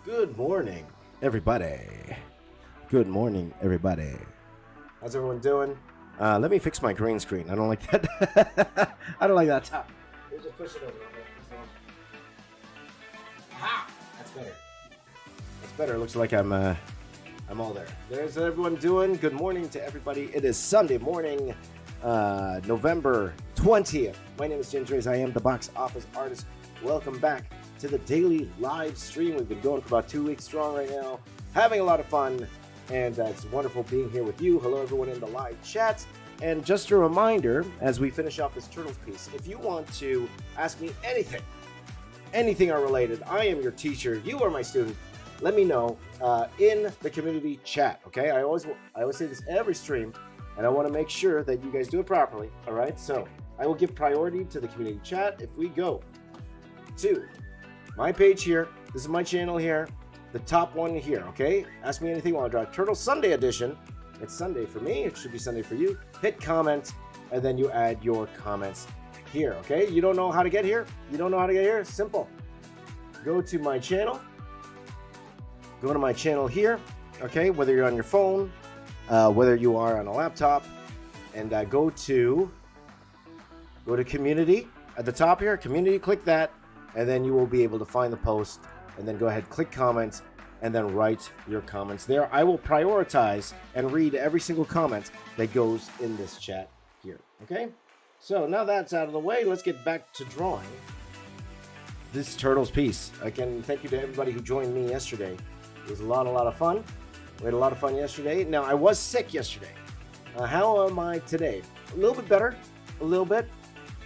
Good morning, everybody. Good morning, everybody. How's everyone doing? Let me fix my green screen. I don't like that. I don't like that top. We'll just push it over. Aha! That's better. That's better. It looks like I'm all there. There's everyone doing. Good morning to everybody. It is Sunday morning, November 20th. My name is James Reyes. I am the box office artist. Welcome back to the daily live stream. We've been going for about 2 weeks strong right now, having a lot of fun, and it's wonderful being here with you. Hello, everyone in the live chat. And just a reminder, as we finish off this Turtles piece, if you want to ask me anything related, I am your teacher. You are my student. Let me know in the community chat. Okay, I always say this every stream, and I want to make sure that you guys do it properly. All right, so I will give priority to the community chat. If we go to my page here, this is my channel here, the top one here, okay? Ask me anything while I draw Turtle Sunday edition. It's Sunday for me, it should be Sunday for you. Hit comment, and then you add your comments here, okay? You don't know how to get here? You don't know how to get here? Simple. Go to my channel. Go to my channel here, okay? Whether you're on your phone, whether you are on a laptop, and go to community at the top here, community, click that, and then you will be able to find the post, and then go ahead, click comments, and then write your comments there. I will prioritize and read every single comment that goes in this chat here, okay? So now that's out of the way, let's get back to drawing this Turtles piece. Again, thank you to everybody who joined me yesterday. It was a lot of fun. We had a lot of fun yesterday. Now, I was sick yesterday. How am I today? A little bit better, a little bit.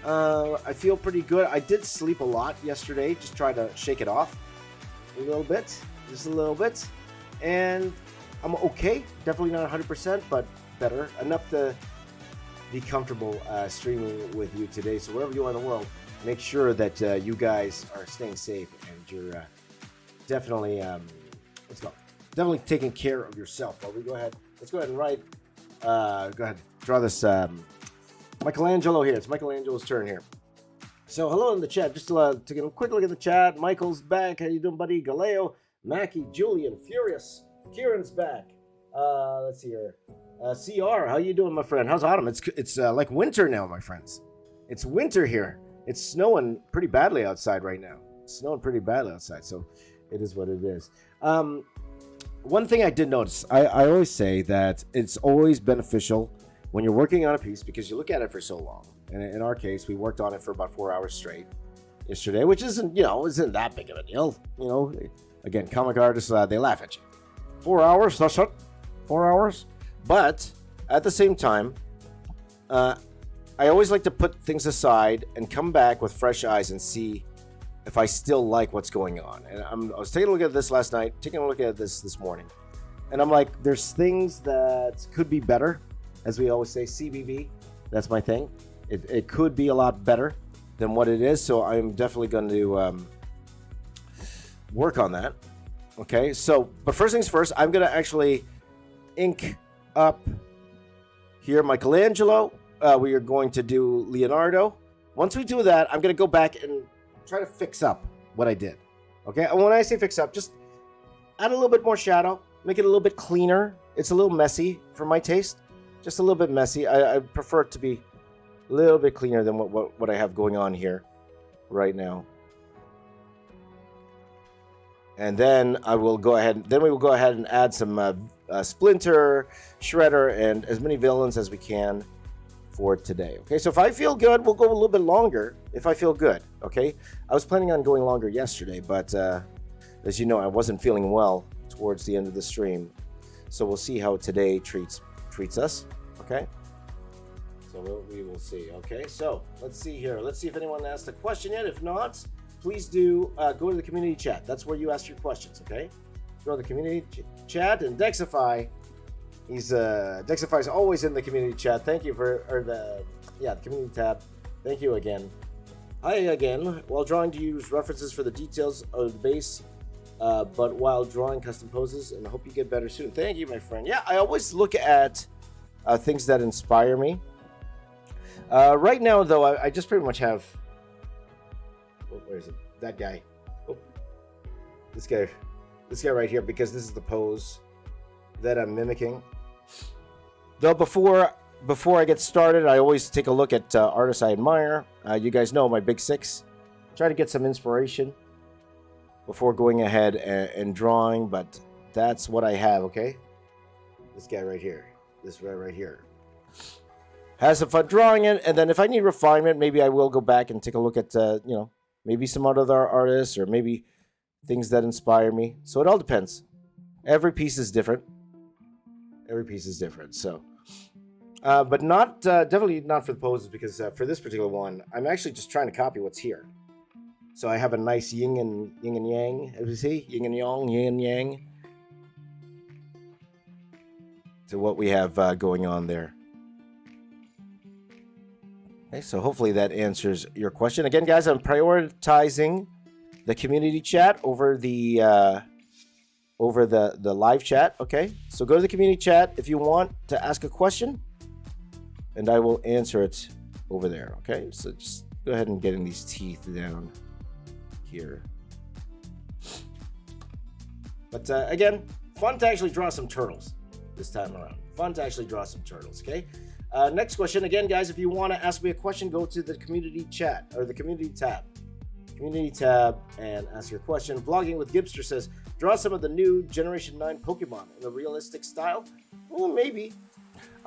I feel pretty good. I did sleep a lot yesterday. Just try to shake it off a little bit, just a little bit. And I'm okay. Definitely not 100%, but better. Enough to be comfortable streaming with you today. So wherever you are in the world, make sure that you guys are staying safe and you're definitely, let's go. Definitely taking care of yourself. Well, let's go ahead and write, go ahead, draw this, Michelangelo here. It's Michelangelo's turn here. So hello in the chat. Just to take a quick look at the chat. Michael's back. How you doing, buddy? Galeo, Mackie, Julian, Furious. Kieran's back. Let's see here. CR, how you doing, my friend? How's autumn? It's like winter now, my friends. It's winter here. It's snowing pretty badly outside right now. It's snowing pretty badly outside, so it is what it is. One thing I did notice, I always say that it's always beneficial when you're working on a piece because you look at it for so long. And in our case, we worked on it for about 4 hours straight yesterday, which isn't that big of a deal. Again, comic artists, they laugh at you. 4 hours, that's it. 4 hours. But at the same time, I always like to put things aside and come back with fresh eyes and see if I still like what's going on. And I was taking a look at this last night, taking a look at this morning. And I'm like, there's things that could be better. As we always say, CBB, that's my thing. It could be a lot better than what it is, so I'm definitely going to work on that. Okay, so, but first things first, I'm going to actually ink up here Michelangelo. We are going to do Leonardo. Once we do that, I'm going to go back and try to fix up what I did. Okay, and when I say fix up, just add a little bit more shadow, make it a little bit cleaner. It's a little messy for my taste. Just a little bit messy. I prefer it to be a little bit cleaner than what I have going on here right now. And then we will go ahead and add some Splinter, Shredder, and as many villains as we can for today. Okay, so if I feel good, we'll go a little bit longer if I feel good. Okay, I was planning on going longer yesterday, but as you know, I wasn't feeling well towards the end of the stream. So we'll see how today treats us. Okay, so we will see. Okay, so let's see here. Let's see if anyone asked a question yet. If not, please do go to the community chat. That's where you ask your questions. Okay, go to the community chat. And Dexify, Dexify is always in the community chat. Thank you for the community tab. Thank you again. Hi again. While drawing, to use references for the details of the base, but while drawing custom poses, and I hope you get better soon. Thank you, my friend. Yeah, I always look at things that inspire me. Right now, though, I just pretty much have... Oh, where is it? That guy. Oh, this guy This guy right here, because this is the pose that I'm mimicking. Though before I get started, I always take a look at artists I admire. You guys know my big six. Try to get some inspiration before going ahead and drawing, but that's what I have, okay? This guy right here. This guy right here. Has some fun drawing it, and then if I need refinement, maybe I will go back and take a look at, maybe some other artists, or maybe things that inspire me. So it all depends. Every piece is different. So, but not definitely not for the poses, because for this particular one, I'm actually just trying to copy what's here. So I have a nice yin and yang, as you see, yin and yang, to what we have going on there. Okay, so hopefully that answers your question. Again, guys, I'm prioritizing the community chat over the live chat. Okay, so go to the community chat if you want to ask a question, and I will answer it over there. Okay, so just go ahead and getting these teeth down here. But again, fun to actually draw some turtles this time around. Okay. Next question. Again, guys, if you want to ask me a question, go to the community chat or the community tab. And ask your question. Vlogging with Gibster says, draw some of the new Generation 9 Pokemon in a realistic style. Well, maybe.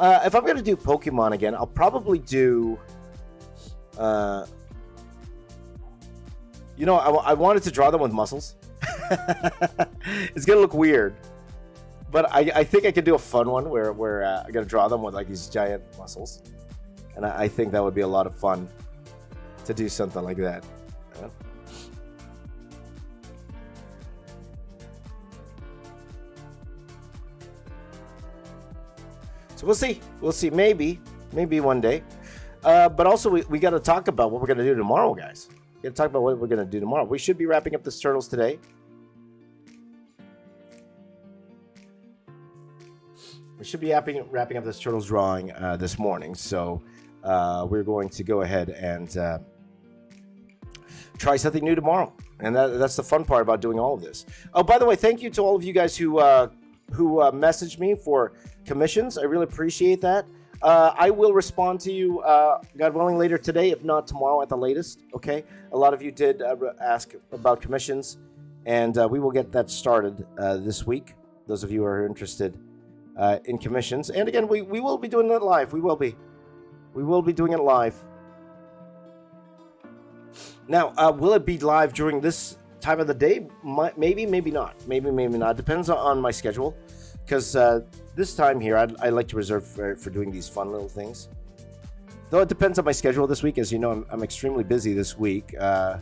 If I'm going to do Pokemon again, I'll probably do... I wanted to draw them with muscles. It's going to look weird. But I think I could do a fun one where I'm going to draw them with like these giant muscles. And I think that would be a lot of fun to do something like that. Yeah. So we'll see. Maybe one day. But also we got to talk about what we're going to do tomorrow, guys. We got to talk about what we're going to do tomorrow. We should be wrapping up the turtles today. We should be wrapping up this turtles drawing this morning. So we're going to go ahead and try something new tomorrow. And that's the fun part about doing all of this. Oh, by the way, thank you to all of you guys who messaged me for commissions. I really appreciate that. I will respond to you, God willing, later today, if not tomorrow at the latest. Okay. A lot of you did ask about commissions, and we will get that started this week. Those of you who are interested in commissions, and again, we will be doing it live. We will be doing it live. Now, will it be live during this time of the day? Maybe not. Maybe not. Depends on my schedule, because this time here, I like to reserve for doing these fun little things. Though it depends on my schedule this week. As you know, I'm extremely busy this week. I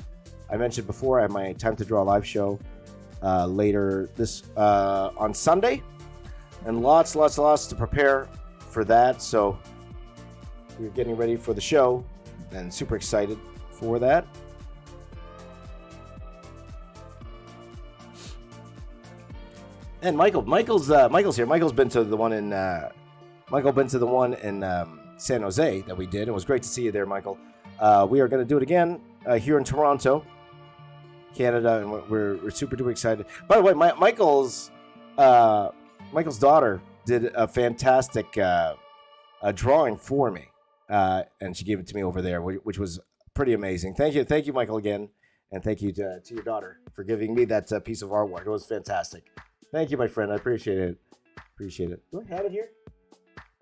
mentioned before, I have my Time to Draw live show later this on Sunday. And lots to prepare for that. So we're getting ready for the show and super excited for that. And Michael's here. Michael's been to the one in San Jose that we did. It was great to see you there, Michael. We are going to do it again here in Toronto, Canada, and we're super duper excited. By the way, Michael's daughter did a fantastic drawing for me, and she gave it to me over there, which was pretty amazing. Thank you, Michael, again, and thank you to your daughter for giving me that piece of artwork. It was fantastic. Thank you, my friend. I appreciate it. Do I have it here?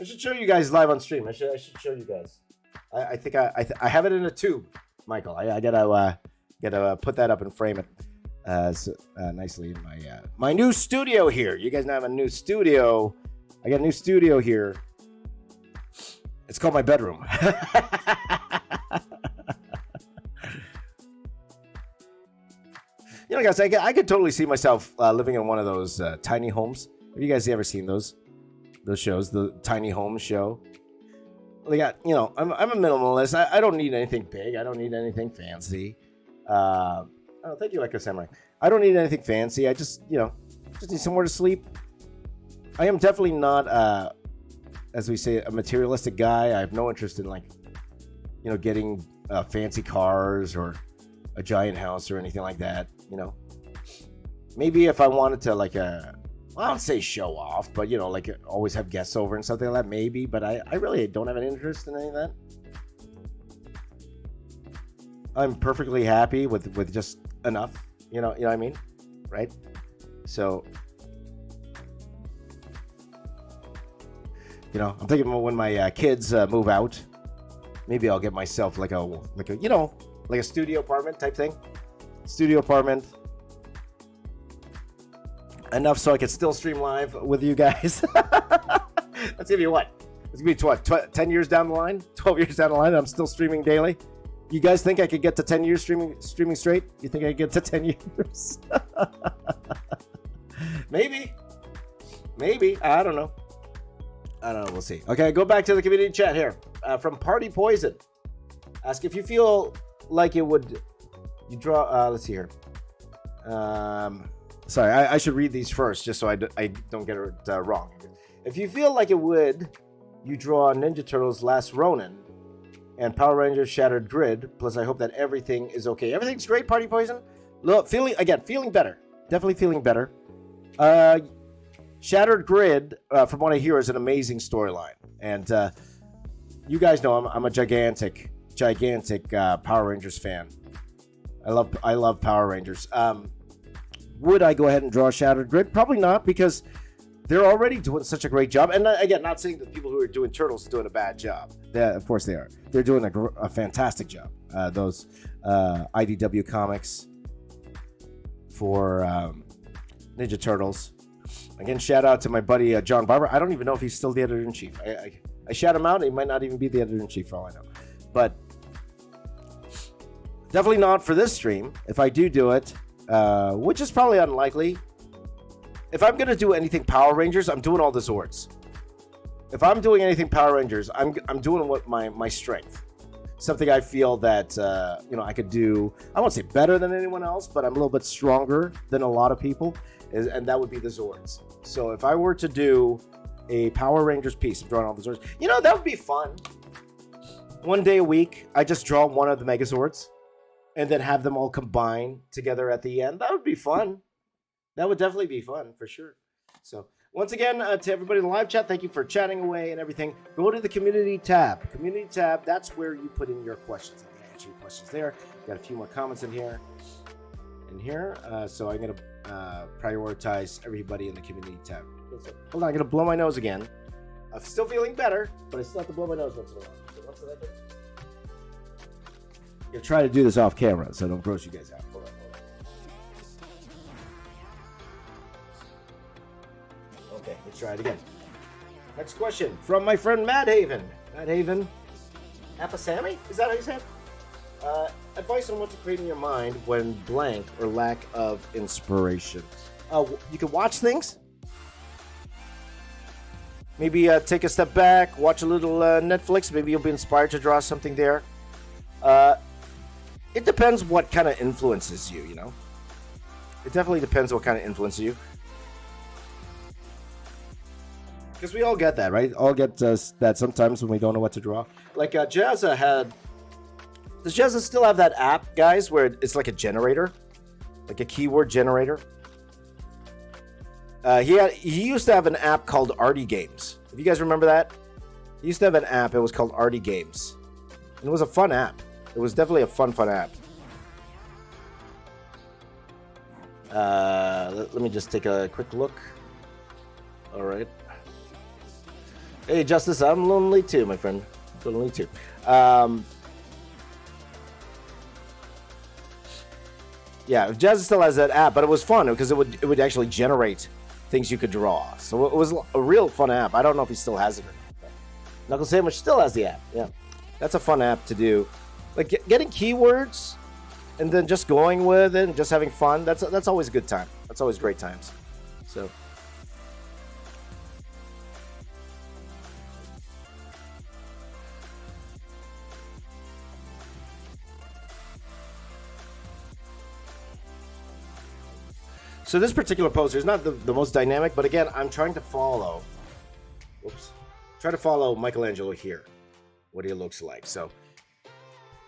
I should show you guys live on stream. I should show you guys. I think I have it in a tube, Michael. I gotta put that up and frame it nicely in my new studio here. You guys now have a new studio. I got a new studio here. It's called my bedroom. You know, guys, I could totally see myself living in one of those tiny homes. Have you guys ever seen those shows, the tiny home show? I'm a minimalist. I don't need anything big. I don't need anything fancy. Thank you, Echo Samurai. I don't need anything fancy. I just need somewhere to sleep. I am definitely not, as we say, a materialistic guy. I have no interest in getting fancy cars or a giant house or anything like that. maybe if I wanted to like well, I don't say show off, but you know, like always have guests over and something like that, maybe. But I really don't have an interest in any of that. I'm perfectly happy with just enough. You know what I mean, right? So, you know, I'm thinking when my kids move out, maybe I'll get myself like a you know, like a studio apartment type thing. Studio apartment. Enough so I can still stream live with you guys. Let's give you what? It's gonna be what? 10 years down the line, 12 years down the line, and I'm still streaming daily. You guys think I could get to 10 years streaming straight? You think I could get to 10 years? Maybe. I don't know. We'll see. Okay, go back to the community chat here. From Party Poison. Ask if you feel like it would... You draw... let's see here. Sorry, I should read these first, just so I don't get it wrong. If you feel like it would, you draw Ninja Turtles Last Ronin and Power Rangers Shattered Grid. Plus, I hope that everything is okay. Everything's great, Party Poison. Look, feeling better. Definitely feeling better. Shattered Grid, from what I hear, is an amazing storyline. And you guys know I'm a gigantic Power Rangers fan. I love Power Rangers. Would I go ahead and draw Shattered Grid? Probably not, because they're already doing such a great job. And again, not saying that people who are doing Turtles are doing a bad job. Of course they are. They're doing a fantastic job. Those IDW comics for Ninja Turtles. Again, shout out to my buddy John Barber. I don't even know if he's still the editor-in-chief. I shout him out. He might not even be the editor-in-chief for all I know. But definitely not for this stream. If I do it, which is probably unlikely. If I'm going to do anything Power Rangers, I'm doing all the Zords. If I'm doing anything Power Rangers, I'm doing what my strength. Something I feel that, I could do, I won't say better than anyone else, but I'm a little bit stronger than a lot of people, and that would be the Zords. So if I were to do a Power Rangers piece, drawing all the Zords, that would be fun. One day a week, I just draw one of the Megazords, and then have them all combine together at the end. That would be fun. That would definitely be fun, for sure. So, once again, to everybody in the live chat, thank you for chatting away and everything. Go to the community tab. Community tab, that's where you put in your questions. I'm going to answer your questions there. Got a few more comments in here. So I'm going to prioritize everybody in the community tab. Hold on, I'm going to blow my nose again. I'm still feeling better, but I still have to blow my nose once in a while. So once I do, I'm going to try to do this off camera, so I don't gross you guys out. Hold on. Okay, let's try it again. Next question from my friend Matt Haven. Matt Haven. Apasami? Is that how you say it? Advice on what to create in your mind when blank or lack of inspiration. You can watch things. Maybe take a step back, watch a little Netflix. Maybe you'll be inspired to draw something there. It depends what kind of influences you, It definitely depends what kind of influences you. Because we all get that, right? All get that sometimes when we don't know what to draw. Like Jazza had... Does Jazza still have that app, guys, where it's like a generator? Like a keyword generator? He used to have an app called Arty Games. If you guys remember that? He used to have an app. It was called Arty Games. And it was a fun app. It was definitely a fun app. Let me just take a quick look. All right. Hey, Justice, I'm lonely too, my friend. Lonely too. Yeah, Jazz still has that app, but it was fun because it would actually generate things you could draw. So it was a real fun app. I don't know if he still has it or not. Knuckle Sandwich still has the app. Yeah, that's a fun app to do. Like getting keywords and then just going with it and just having fun. That's always a good time. That's always great times. So. So this particular poster is not the most dynamic, but again, I'm trying to follow. Try to follow Michelangelo here, what he looks like. So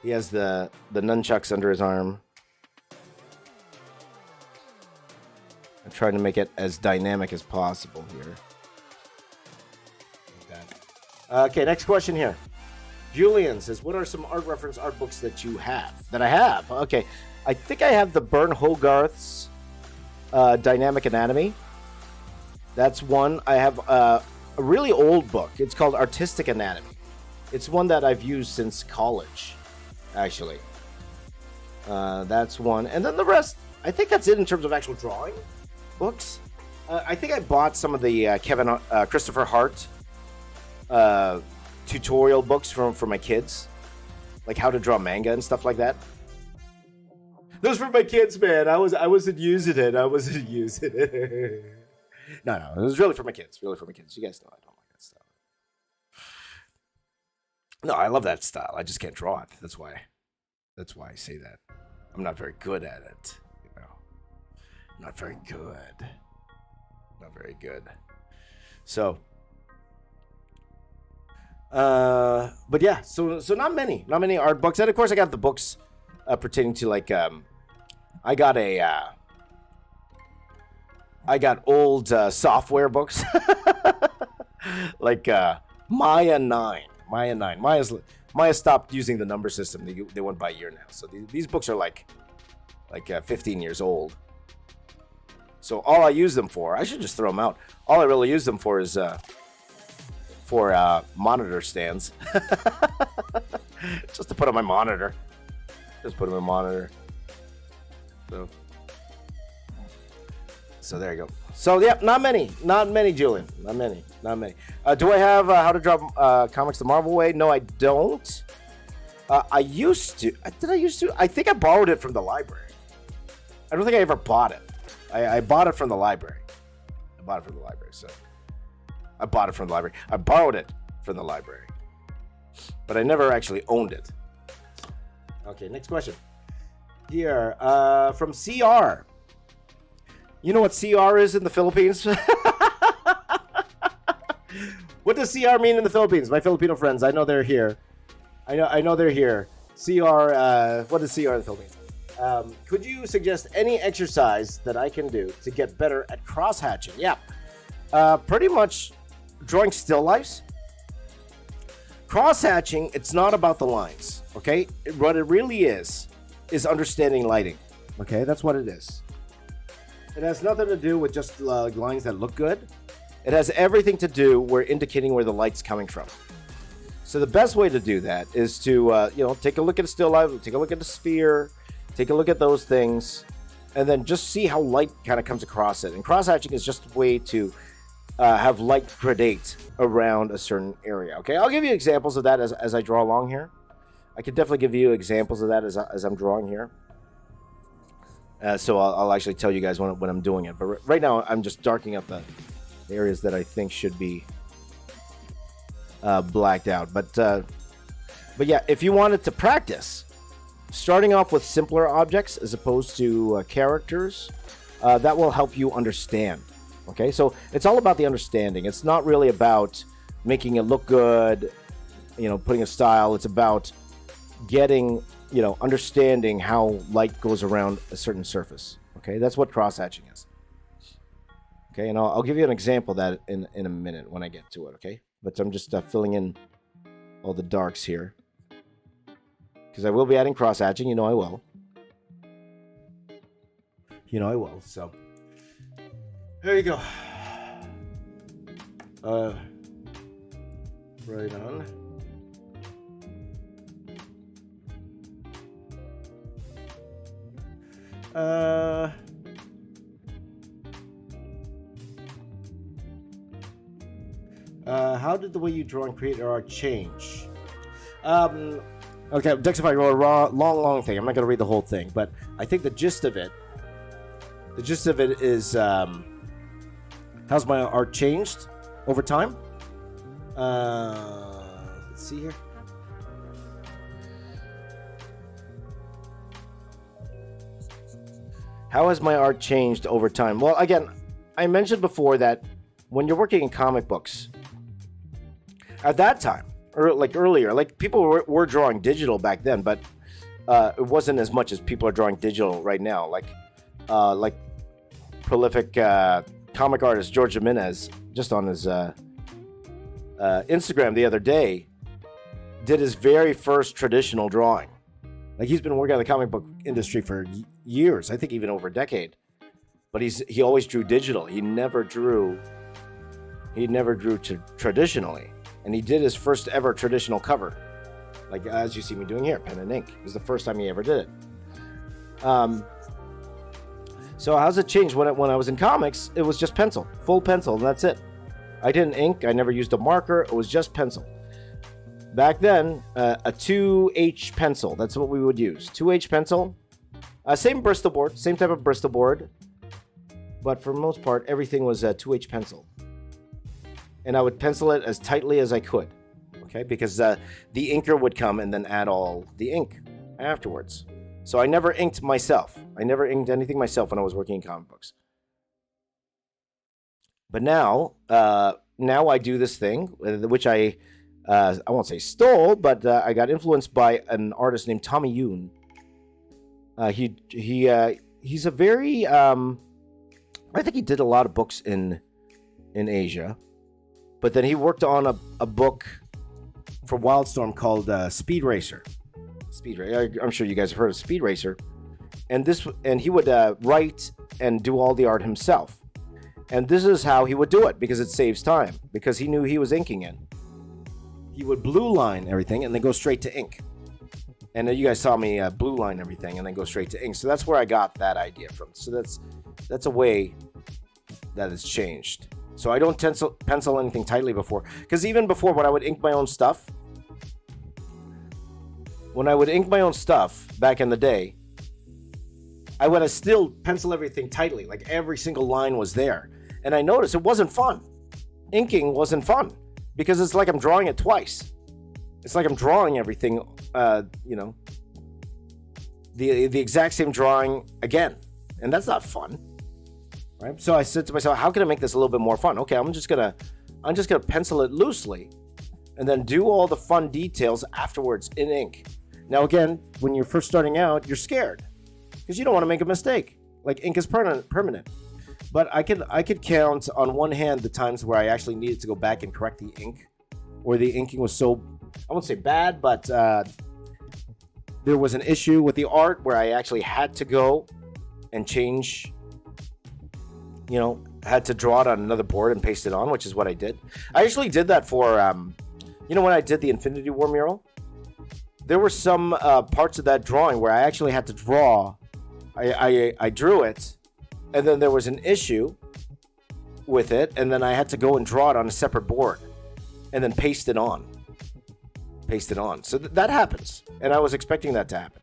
he has the nunchucks under his arm. I'm trying to make it as dynamic as possible here. Okay, next question here. Julian says, what are some art reference art books that you have? That I have? Okay, I think I have the Bern Hogarth's Dynamic Anatomy. That's one. I have a really old book. It's called Artistic Anatomy. It's one that I've used since college, actually. That's one. And then the rest, I think that's it in terms of actual drawing books. I think I bought some of the Christopher Hart tutorial books for my kids, like how to draw manga and stuff like that. Those for my kids, man. I wasn't using it. No, it was really for my kids. Really for my kids. You guys know I don't like that style. No, I love that style. I just can't draw it. That's why I say that. I'm not very good at it. You know, not very good. So. But yeah, so not many art books, and of course I got the books pertaining to like I got old software books like Maya 9. Maya stopped using the number system. They went by year now, so these books are like 15 years old. So all I use them for, I should just throw them out. All I really use them for is for monitor stands. Just to put on my monitor. So there you go. So yeah, not many, Julian. Not many. Do I have How to Draw Comics the Marvel Way? No, I don't. I used to. Did I used to? I think I borrowed it from the library. I don't think I ever bought it. I bought it from the library. So I bought it from the library. I borrowed it from the library. But I never actually owned it. Okay, next question. Here, from CR. You know what CR is in the Philippines? What does CR mean in the Philippines? My Filipino friends, I know they're here. I know they're here. CR, what is CR in the Philippines? Could you suggest any exercise that I can do to get better at cross-hatching? Yeah. Pretty much drawing still lifes. Cross-hatching, it's not about the lines, okay? What it really is understanding lighting, okay? That's what it is. It has nothing to do with just lines that look good. It has everything to do with indicating where the light's coming from. So the best way to do that is to, take a look at a still life, take a look at the sphere, take a look at those things, and then just see how light kind of comes across it. And cross-hatching is just a way to have light gradate around a certain area. Okay, I'll give you examples of that as I draw along here. I could definitely give you examples of that as I'm drawing here. So I'll actually tell you guys when I'm doing it. But right now, I'm just darkening up the areas that I think should be blacked out. But yeah, if you wanted to practice, starting off with simpler objects as opposed to characters, that will help you understand. Okay, so it's all about the understanding. It's not really about making it look good, putting a style. It's about getting, understanding how light goes around a certain surface. Okay, that's what cross-hatching is. Okay, and I'll give you an example of that in a minute when I get to it, okay? But I'm just filling in all the darks here. Because I will be adding cross-hatching, I will. So there you go. Right on. How did the way you draw and create art change? Okay, Dexify wrote a long thing. I'm not going to read the whole thing, but I think the gist of it is how's my art changed over time? Let's see here. How has my art changed over time? Well, again, I mentioned before that when you're working in comic books, at that time, or earlier, people were drawing digital back then, but it wasn't as much as people are drawing digital right now. prolific comic artist George Jimenez, just on his Instagram the other day, did his very first traditional drawing. Like, he's been working on the comic book industry for years, I think even over a decade. But he always drew digital. He never drew traditionally. And he did his first ever traditional cover, like as you see me doing here, pen and ink. It was the first time he ever did it. So how's it changed? When I was in comics, it was just pencil, full pencil, and that's it. I didn't ink. I never used a marker. It was just pencil. Back then, a 2H pencil. That's what we would use. 2H pencil. Same Bristol board, same type of Bristol board. But for the most part, everything was a 2H pencil. And I would pencil it as tightly as I could. Okay, because the inker would come and then add all the ink afterwards. So I never inked myself. I never inked anything myself when I was working in comic books. But now I do this thing, which I won't say stole, but I got influenced by an artist named Tommy Yoon. He's a very I think he did a lot of books in Asia, but then he worked on a book for Wildstorm called Speed Racer. I'm sure you guys have heard of Speed Racer, and he would write and do all the art himself. And this is how he would do it, because it saves time, because he knew he was inking in. He would blue line everything and then go straight to ink. And you guys saw me blue line everything and then go straight to ink. So that's where I got that idea from. So that's a way that has changed. So I don't pencil anything tightly before. Because even before, when I would ink my own stuff, back in the day, I would still pencil everything tightly. Like, every single line was there. And I noticed it wasn't fun. Inking wasn't fun. Because it's like I'm drawing it twice. It's like I'm drawing everything, the exact same drawing again. And that's not fun. Right? So I said to myself, how can I make this a little bit more fun? Okay, I'm just gonna pencil it loosely and then do all the fun details afterwards in ink. Now again, when you're first starting out, you're scared because you don't want to make a mistake. Like, ink is permanent. But I could count on one hand the times where I actually needed to go back and correct the ink, or the inking was so, I won't say bad, but there was an issue with the art where I actually had to go and change, had to draw it on another board and paste it on, which is what I did. I actually did that for, when I did the Infinity War mural, there were some parts of that drawing where I actually had to draw. I drew it, and then there was an issue with it, and then I had to go and draw it on a separate board and then paste it on. So that happens, and I was expecting that to happen.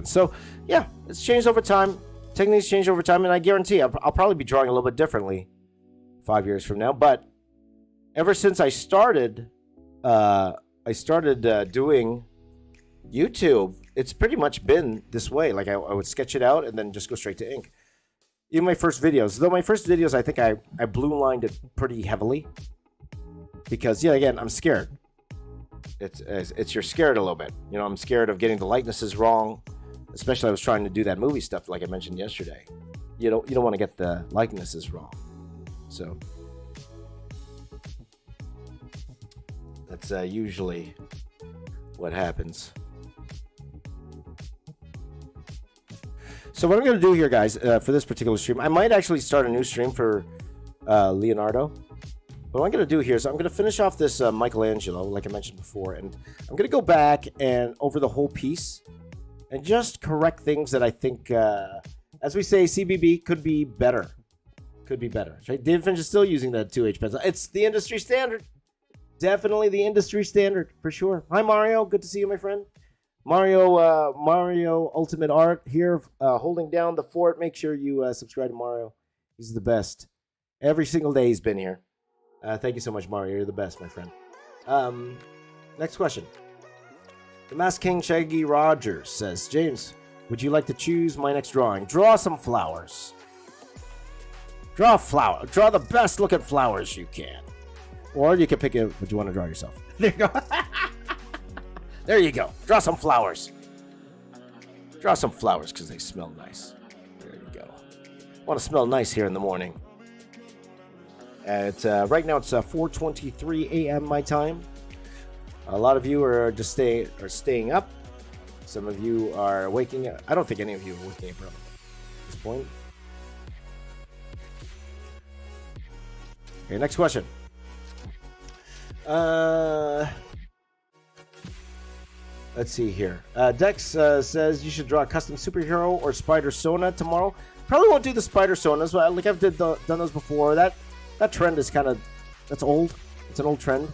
So yeah, it's changed over time. Techniques change over time, and I guarantee I'll probably be drawing a little bit differently 5 years from now. But ever since I started doing YouTube, it's pretty much been this way. Like, I would sketch it out and then just go straight to ink. Even my first videos, I think I blue lined it pretty heavily because, again, I'm scared. It's you're scared a little bit. I'm scared of getting the likenesses wrong. Especially, I was trying to do that movie stuff, like I mentioned yesterday. You don't want to get the likenesses wrong. So that's usually what happens. So what I'm going to do here, guys, for this particular stream, I might actually start a new stream for Leonardo. But what I'm going to do here is I'm going to finish off this Michelangelo, like I mentioned before, and I'm going to go back and over the whole piece and just correct things that I think, as we say, CBB could be better. Right? David Finch is still using that 2H pencil. It's the industry standard. Definitely the industry standard, for sure. Hi, Mario. Good to see you, my friend. Mario Ultimate Art here, holding down the fort. Make sure you subscribe to Mario. He's the best. Every single day he's been here. Thank you so much, Mario. You're the best, my friend. Next question. The Masked King Shaggy Rogers says, James, would you like to choose my next drawing? Draw some flowers. Draw a flower. Draw the best looking flowers you can. Or you can pick what you want to draw yourself. There you go. There you go. Draw some flowers. Draw some flowers because they smell nice. There you go. Want to smell nice here in the morning. Right now it's 4:23 a.m. my time. A lot of you are just staying up. Some of you are waking up. I don't think any of you are waking up at this point. Okay, next question. Let's see here. Dex says you should draw a custom superhero or spider sona tomorrow. Probably won't do the spider sonas. Like I've done those before. That trend is that's old. It's an old trend.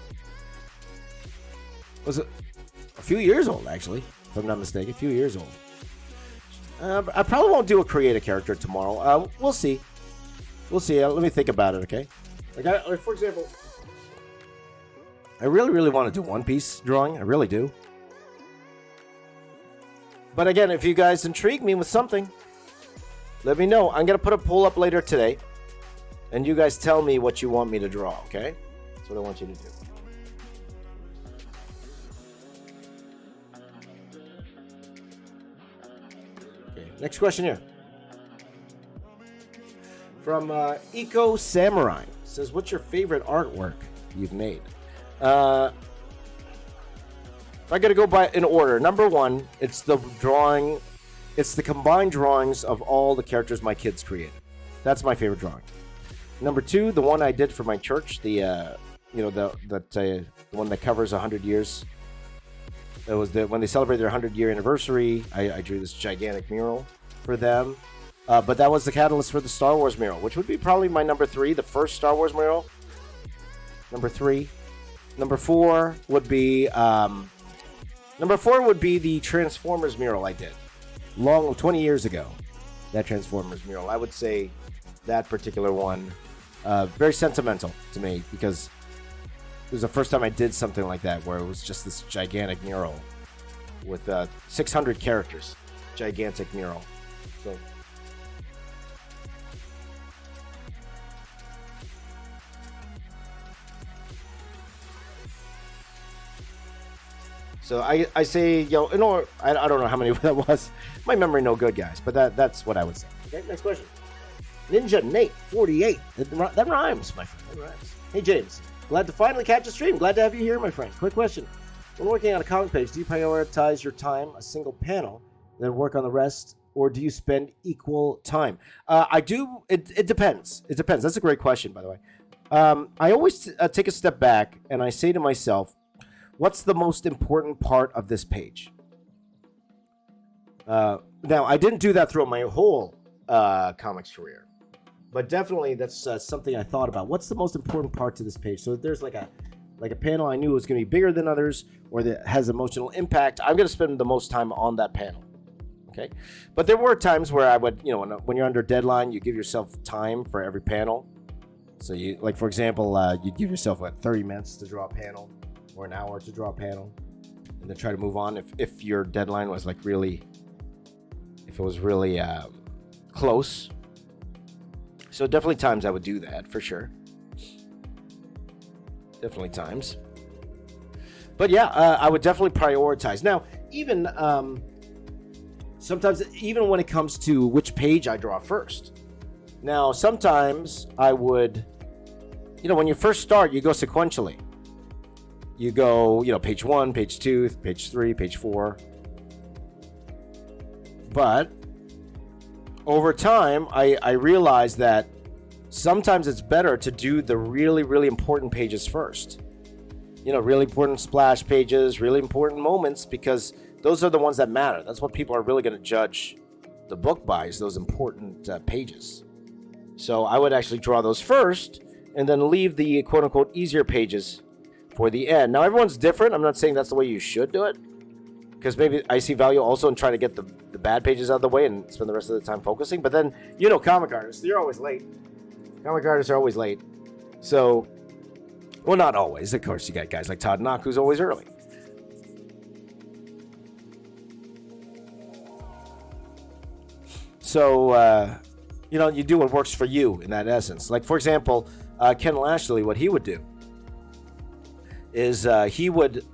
Was it a few years old, actually, if I'm not mistaken. A few years old. I probably won't do a create a character tomorrow. We'll see. We'll see. Let me think about it, okay? Like for example, I really, really want to do One Piece drawing. I really do. But again, if you guys intrigue me with something, let me know. I'm going to put a poll up later today. And you guys tell me what you want me to draw, okay? That's what I want you to do. Okay, next question here. From Eco Samurai. Says, what's your favorite artwork you've made? If I got to go by in order, number one, it's the combined drawings of all the characters my kids created. That's my favorite drawing. Number two, the one I did for my church, the one that covers 100 years. It was when they celebrated their 100-year anniversary. I drew this gigantic mural for them. But that was the catalyst for the Star Wars mural, which would be probably my number three, the first Star Wars mural. Number three. Number four would be the Transformers mural I did 20 years ago. That Transformers mural, I would say that particular one, very sentimental to me because it was the first time I did something like that, where it was just this gigantic mural with 600 characters, gigantic mural. So I say, I don't know how many that was. My memory no good, guys, but that's what I would say. Okay, next question. Ninja Nate 48. That rhymes, my friend. That rhymes. Hey James, glad to finally catch a stream. Glad to have you here, my friend. Quick question. When working on a comic page, do you prioritize your time, a single panel, then work on the rest, or do you spend equal time? I do. It depends. It depends. That's a great question, by the way. I always take a step back and I say to myself, what's the most important part of this page? Now, I didn't do that throughout my whole comics career, but definitely that's something I thought about. What's the most important part to this page? So if there's like a panel I knew was going to be bigger than others or that has emotional impact, I'm going to spend the most time on that panel. Okay, but there were times where I would, when you're under deadline, you give yourself time for every panel. So you, like for example, you'd give yourself 30 minutes to draw a panel, or an hour to draw a panel, and then try to move on if your deadline was really close. So definitely times I would do that for sure. Definitely times. But yeah, I would definitely prioritize. Now, even sometimes, even when it comes to which page I draw first. Now, sometimes I would, when you first start, you go sequentially. You go, page 1, page 2, page 3, page 4. But over time, I realized that sometimes it's better to do the really, really important pages first. Really important splash pages, really important moments, because those are the ones that matter. That's what people are really going to judge the book by, is those important pages. So I would actually draw those first and then leave the quote-unquote easier pages for the end. Now, everyone's different. I'm not saying that's the way you should do it, because maybe I see value also in trying to get the bad pages out of the way and spend the rest of the time focusing. But then, comic artists, they're always late. Comic artists are always late. So, well, not always. Of course, you got guys like Todd Knock, who's always early. So, you do what works for you in that essence. Like, for example, Ken Lashley, what he would do is he wouldn't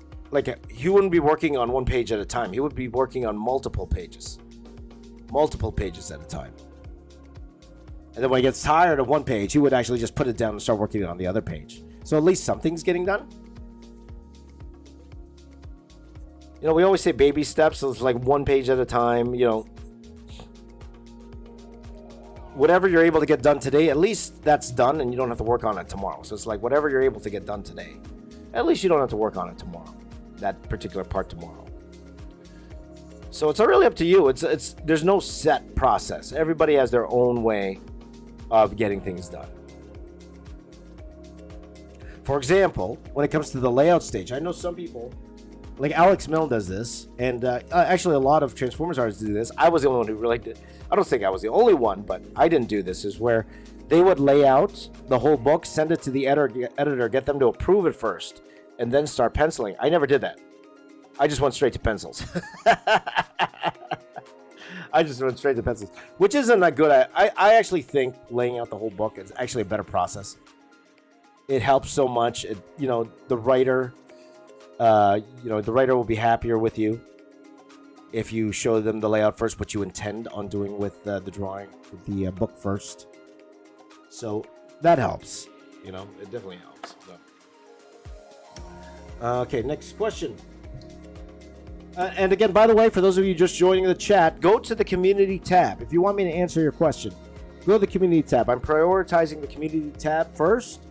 be working on one page at a time. He would be working on multiple pages at a time. And then when he gets tired of one page, he would actually just put it down and start working on the other page. So at least something's getting done. You know, we always say baby steps, so it's like one page at a time, you know. Whatever you're able to get done today, at least that's done and you don't have to work on it tomorrow. So it's like whatever you're able to get done today, at least you don't have to work on it tomorrow, that particular part tomorrow. So it's really up to you. There's no set process. Everybody has their own way of getting things done. For example, when it comes to the layout stage, I know some people, like Alex Milne does this, and actually a lot of Transformers artists do this. I was the only one who really did. I don't think I was the only one, but I didn't do this, is where they would lay out the whole book, send it to the editor, get them to approve it first, and then start penciling. I never did that. I just went straight to pencils. Which isn't that good. I actually think laying out the whole book is actually a better process. It helps so much. The writer will be happier with you if you show them the layout first, what you intend on doing with the drawing, with the book first. So that helps. It definitely helps. So. Okay, next question. And again, by the way, for those of you just joining the chat, go to the community tab. If you want me to answer your question, go to the community tab. I'm prioritizing the community tab first.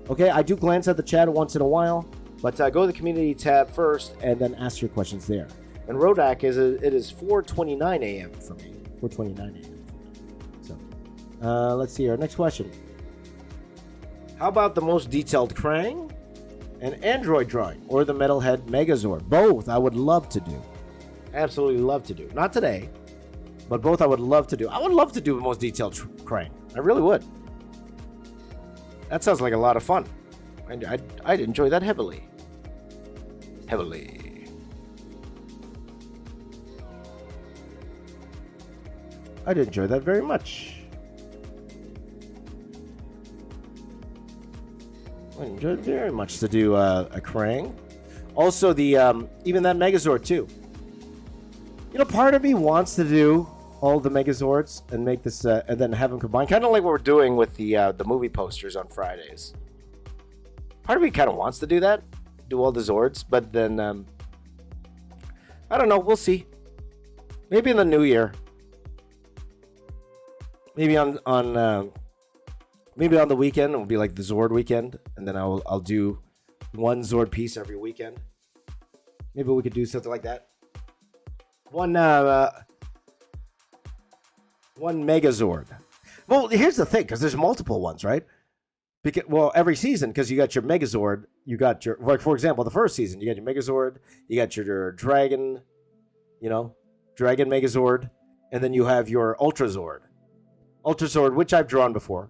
Okay, I do glance at the chat once in a while, but go to the community tab first and then ask your questions there. And Rodak it is 4:29 a.m. for me. 4:29 a.m. So, let's see our next question. How about the most detailed Krang? An android drawing, or the Metalhead Megazord? Both I would love to do. Absolutely love to do. Not today, but both I would love to do. I would love to do the most detailed Krang. I really would. That sounds like a lot of fun. I'd enjoy that heavily. I'd enjoy that very much. I enjoyed very much to do a Krang. Also, the even that Megazord too. Part of me wants to do all the Megazords and make this and then have them combined, kind of like what we're doing with the movie posters on Fridays. Part of me kind of wants to do that, do all the Zords, but then I don't know. We'll see. Maybe in the new year. Maybe on the weekend, it'll be like the Zord weekend, and then I'll do one Zord piece every weekend. Maybe we could do something like that. One Megazord. Well, here's the thing, because there's multiple ones, right? Every season, because you got your Megazord, you got your, like, for example, the first season, you got your Megazord, you got your Dragon, Dragon Megazord, and then you have your Ultra Zord, which I've drawn before.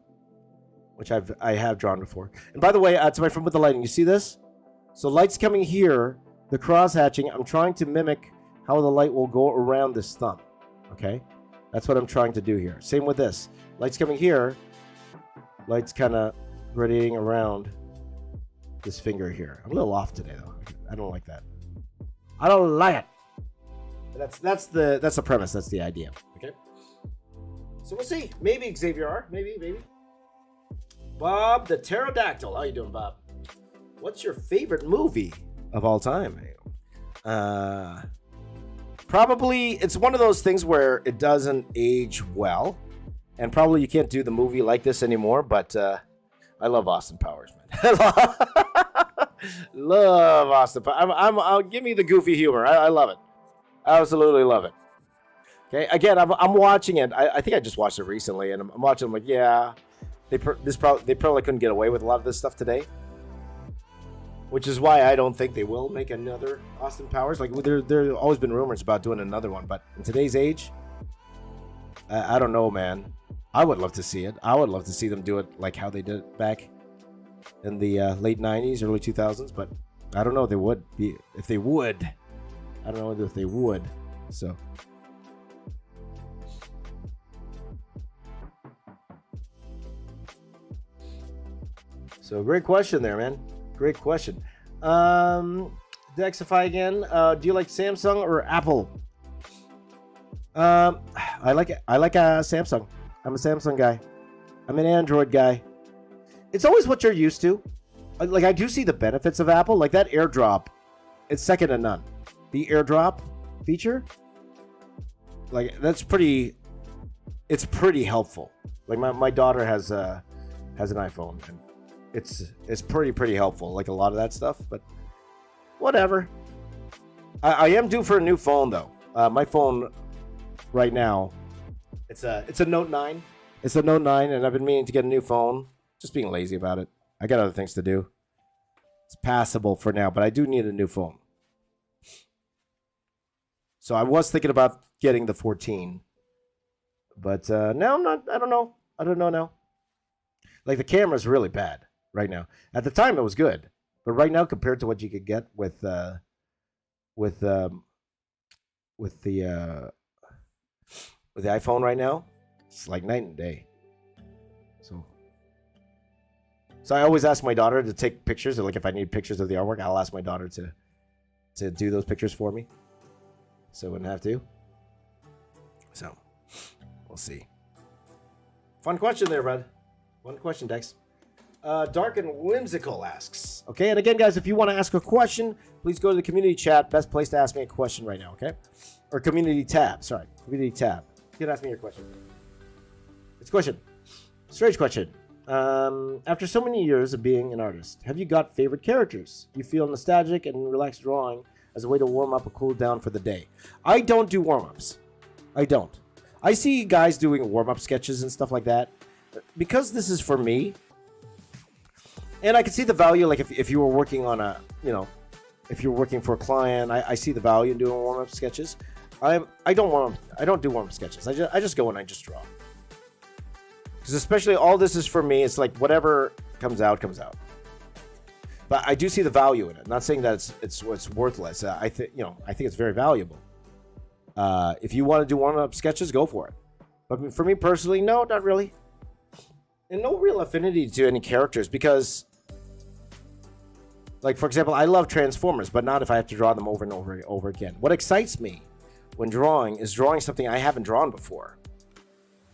I have drawn before. And by the way, to my friend with the lighting, you see this? So light's coming here, the cross hatching. I'm trying to mimic how the light will go around this thumb. Okay? That's what I'm trying to do here. Same with this. Light's coming here. Light's kind of radiating around this finger here. I'm a little off today, though. I don't like that. I don't like it. That's the premise. That's the idea. Okay? So we'll see. Maybe Xavier R. Maybe. Bob the Pterodactyl. How you doing, Bob? What's your favorite movie of all time? Probably, it's one of those things where it doesn't age well, and probably you can't do the movie like this anymore, but I love Austin Powers, man. Love Austin Powers. I'll give me the goofy humor. I love it. I absolutely love it. Okay, again, I'm watching it. I think I just watched it recently, and I'm watching. I'm like, yeah, they probably couldn't get away with a lot of this stuff today, which is why I don't think they will make another Austin Powers. Like, there always been rumors about doing another one, but in today's age, I don't know, man. I would love to see it. I would love to see them do it like how they did it back in the late 90s, early 2000s, but I don't know if they would. I don't know if they would. So. So great question there, man. Great question. Dexify again. Do you like Samsung or Apple? I like Samsung. I'm a Samsung guy. I'm an Android guy. It's always what you're used to. Like, I do see the benefits of Apple. Like that AirDrop, it's second to none. The AirDrop feature, like it's pretty helpful. Like my daughter has an iPhone, and it's pretty helpful. Like a lot of that stuff, but whatever. I am due for a new phone though. My phone right now, it's a Note 9. It's a Note 9, and I've been meaning to get a new phone. Just being lazy about it. I got other things to do. It's passable for now, but I do need a new phone. So I was thinking about getting the 14. But now I'm not. I don't know. I don't know now. Like the camera's really bad right now. At the time it was good, but right now compared to what you could get with the iPhone right now, it's like night and day. So I always ask my daughter to take pictures. Like if I need pictures of the artwork, I'll ask my daughter to do those pictures for me, so I wouldn't have to. So we'll see. Fun question there, bud. One question, Dex. Dark and Whimsical asks. Okay, and again, guys, if you want to ask a question, please go to the community chat. Best place to ask me a question right now, okay? Or community tab. Sorry, community tab. You can ask me your question. It's a question. Strange question. After so many years of being an artist, have you got favorite characters you feel nostalgic and relaxed drawing as a way to warm up or cool down for the day? I don't do warm-ups. I don't. I see guys doing warm-up sketches and stuff like that. Because this is for me, and I can see the value, like if you were working on a, if you're working for a client, I see the value in doing warm-up sketches. I don't do warm-up sketches. I just go and I just draw. Because especially all this is for me, it's like whatever comes out. But I do see the value in it. I'm not saying that it's worthless. I think it's very valuable. If you want to do warm-up sketches, go for it. But for me personally, no, not really. And no real affinity to any characters because, like, for example, I love Transformers, but not if I have to draw them over and over again. What excites me when drawing is drawing something I haven't drawn before.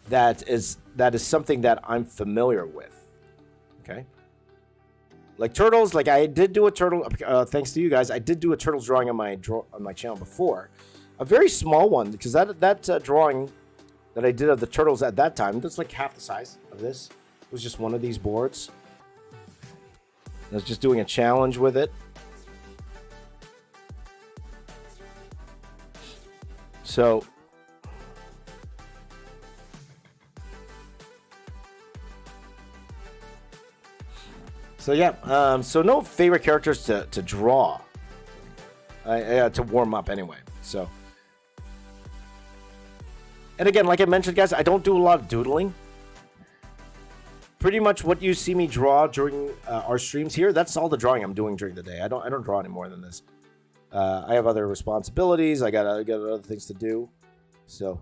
That is something that I'm familiar with. Okay? Like Turtles, like I did do a Turtle, thanks to you guys, I did do a Turtles drawing on my channel before. A very small one, because that drawing that I did of the Turtles at that time, that's like half the size of this. It was just one of these boards. I was just doing a challenge with it. So yeah, so no favorite characters to draw, to warm up anyway. So, and again, like I mentioned, guys, I don't do a lot of doodling. Pretty much what you see me draw during our streams here, that's all the drawing I'm doing during the day. I don't draw any more than this. I have other responsibilities. I got other things to do. So.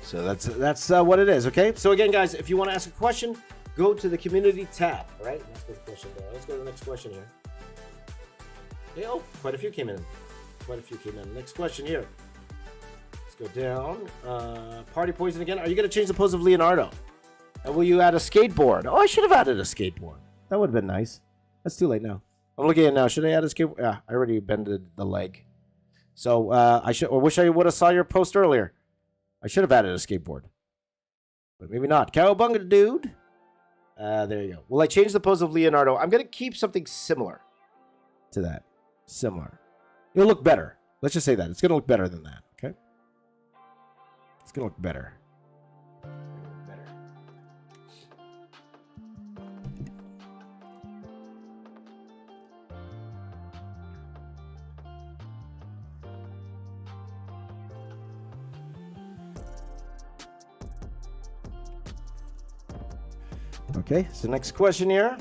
So that's what it is, okay? So again, guys, if you want to ask a question, go to the community tab, all right? Let's go to the question there. Let's go to the next question here. Okay, oh, quite a few came in. Next question here. Let's go down. Party Poison again. Are you going to change the pose of Leonardo? And will you add a skateboard? Oh, I should have added a skateboard. That would have been nice. That's too late now. I'm looking at it now. Should I add a skateboard? Yeah, I already bended the leg. So I wish I would have saw your post earlier. I should have added a skateboard. But maybe not. Cowabunga, dude. There you go. Will I change the pose of Leonardo? I'm going to keep something similar to that. Similar. It'll look better. Let's just say that. It's going to look better than that. Okay? It's going to look better. Okay, so next question here.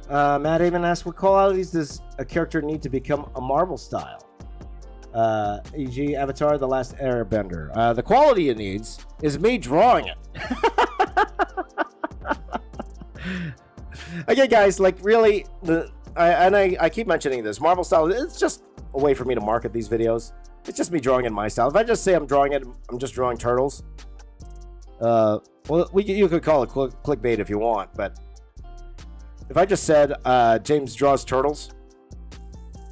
Matt Avon asks, what qualities does a character need to become a Marvel style? E.g. Avatar: The Last Airbender. The quality it needs is me drawing it. Again, guys, like really, I keep mentioning this. Marvel style, it's just a way for me to market these videos. It's just me drawing in my style. If I just say I'm drawing it, I'm just drawing turtles. Well, you could call it clickbait if you want, but if I just said James draws turtles,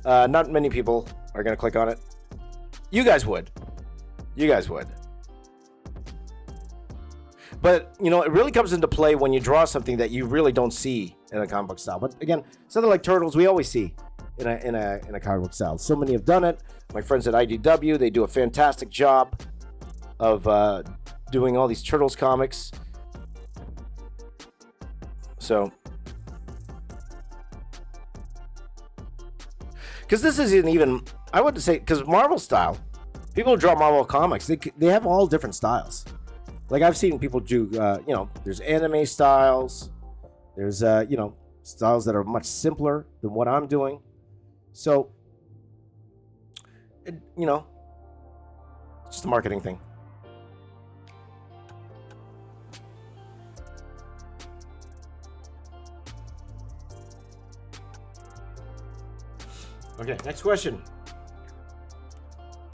not many people are going to click on it. You guys would. You guys would. But, you know, it really comes into play when you draw something that you really don't see in a comic book style. But again, something like turtles, we always see in a comic book style. So many have done it. My friends at IDW, they do a fantastic job of doing all these turtles comics. So, because this isn't even, I would say, because Marvel style, people who draw Marvel comics, they have all different styles. Like I've seen people do, you know, there's anime styles, there's, you know, styles that are much simpler than what I'm doing. So, you know, it's just a marketing thing. Okay, next question.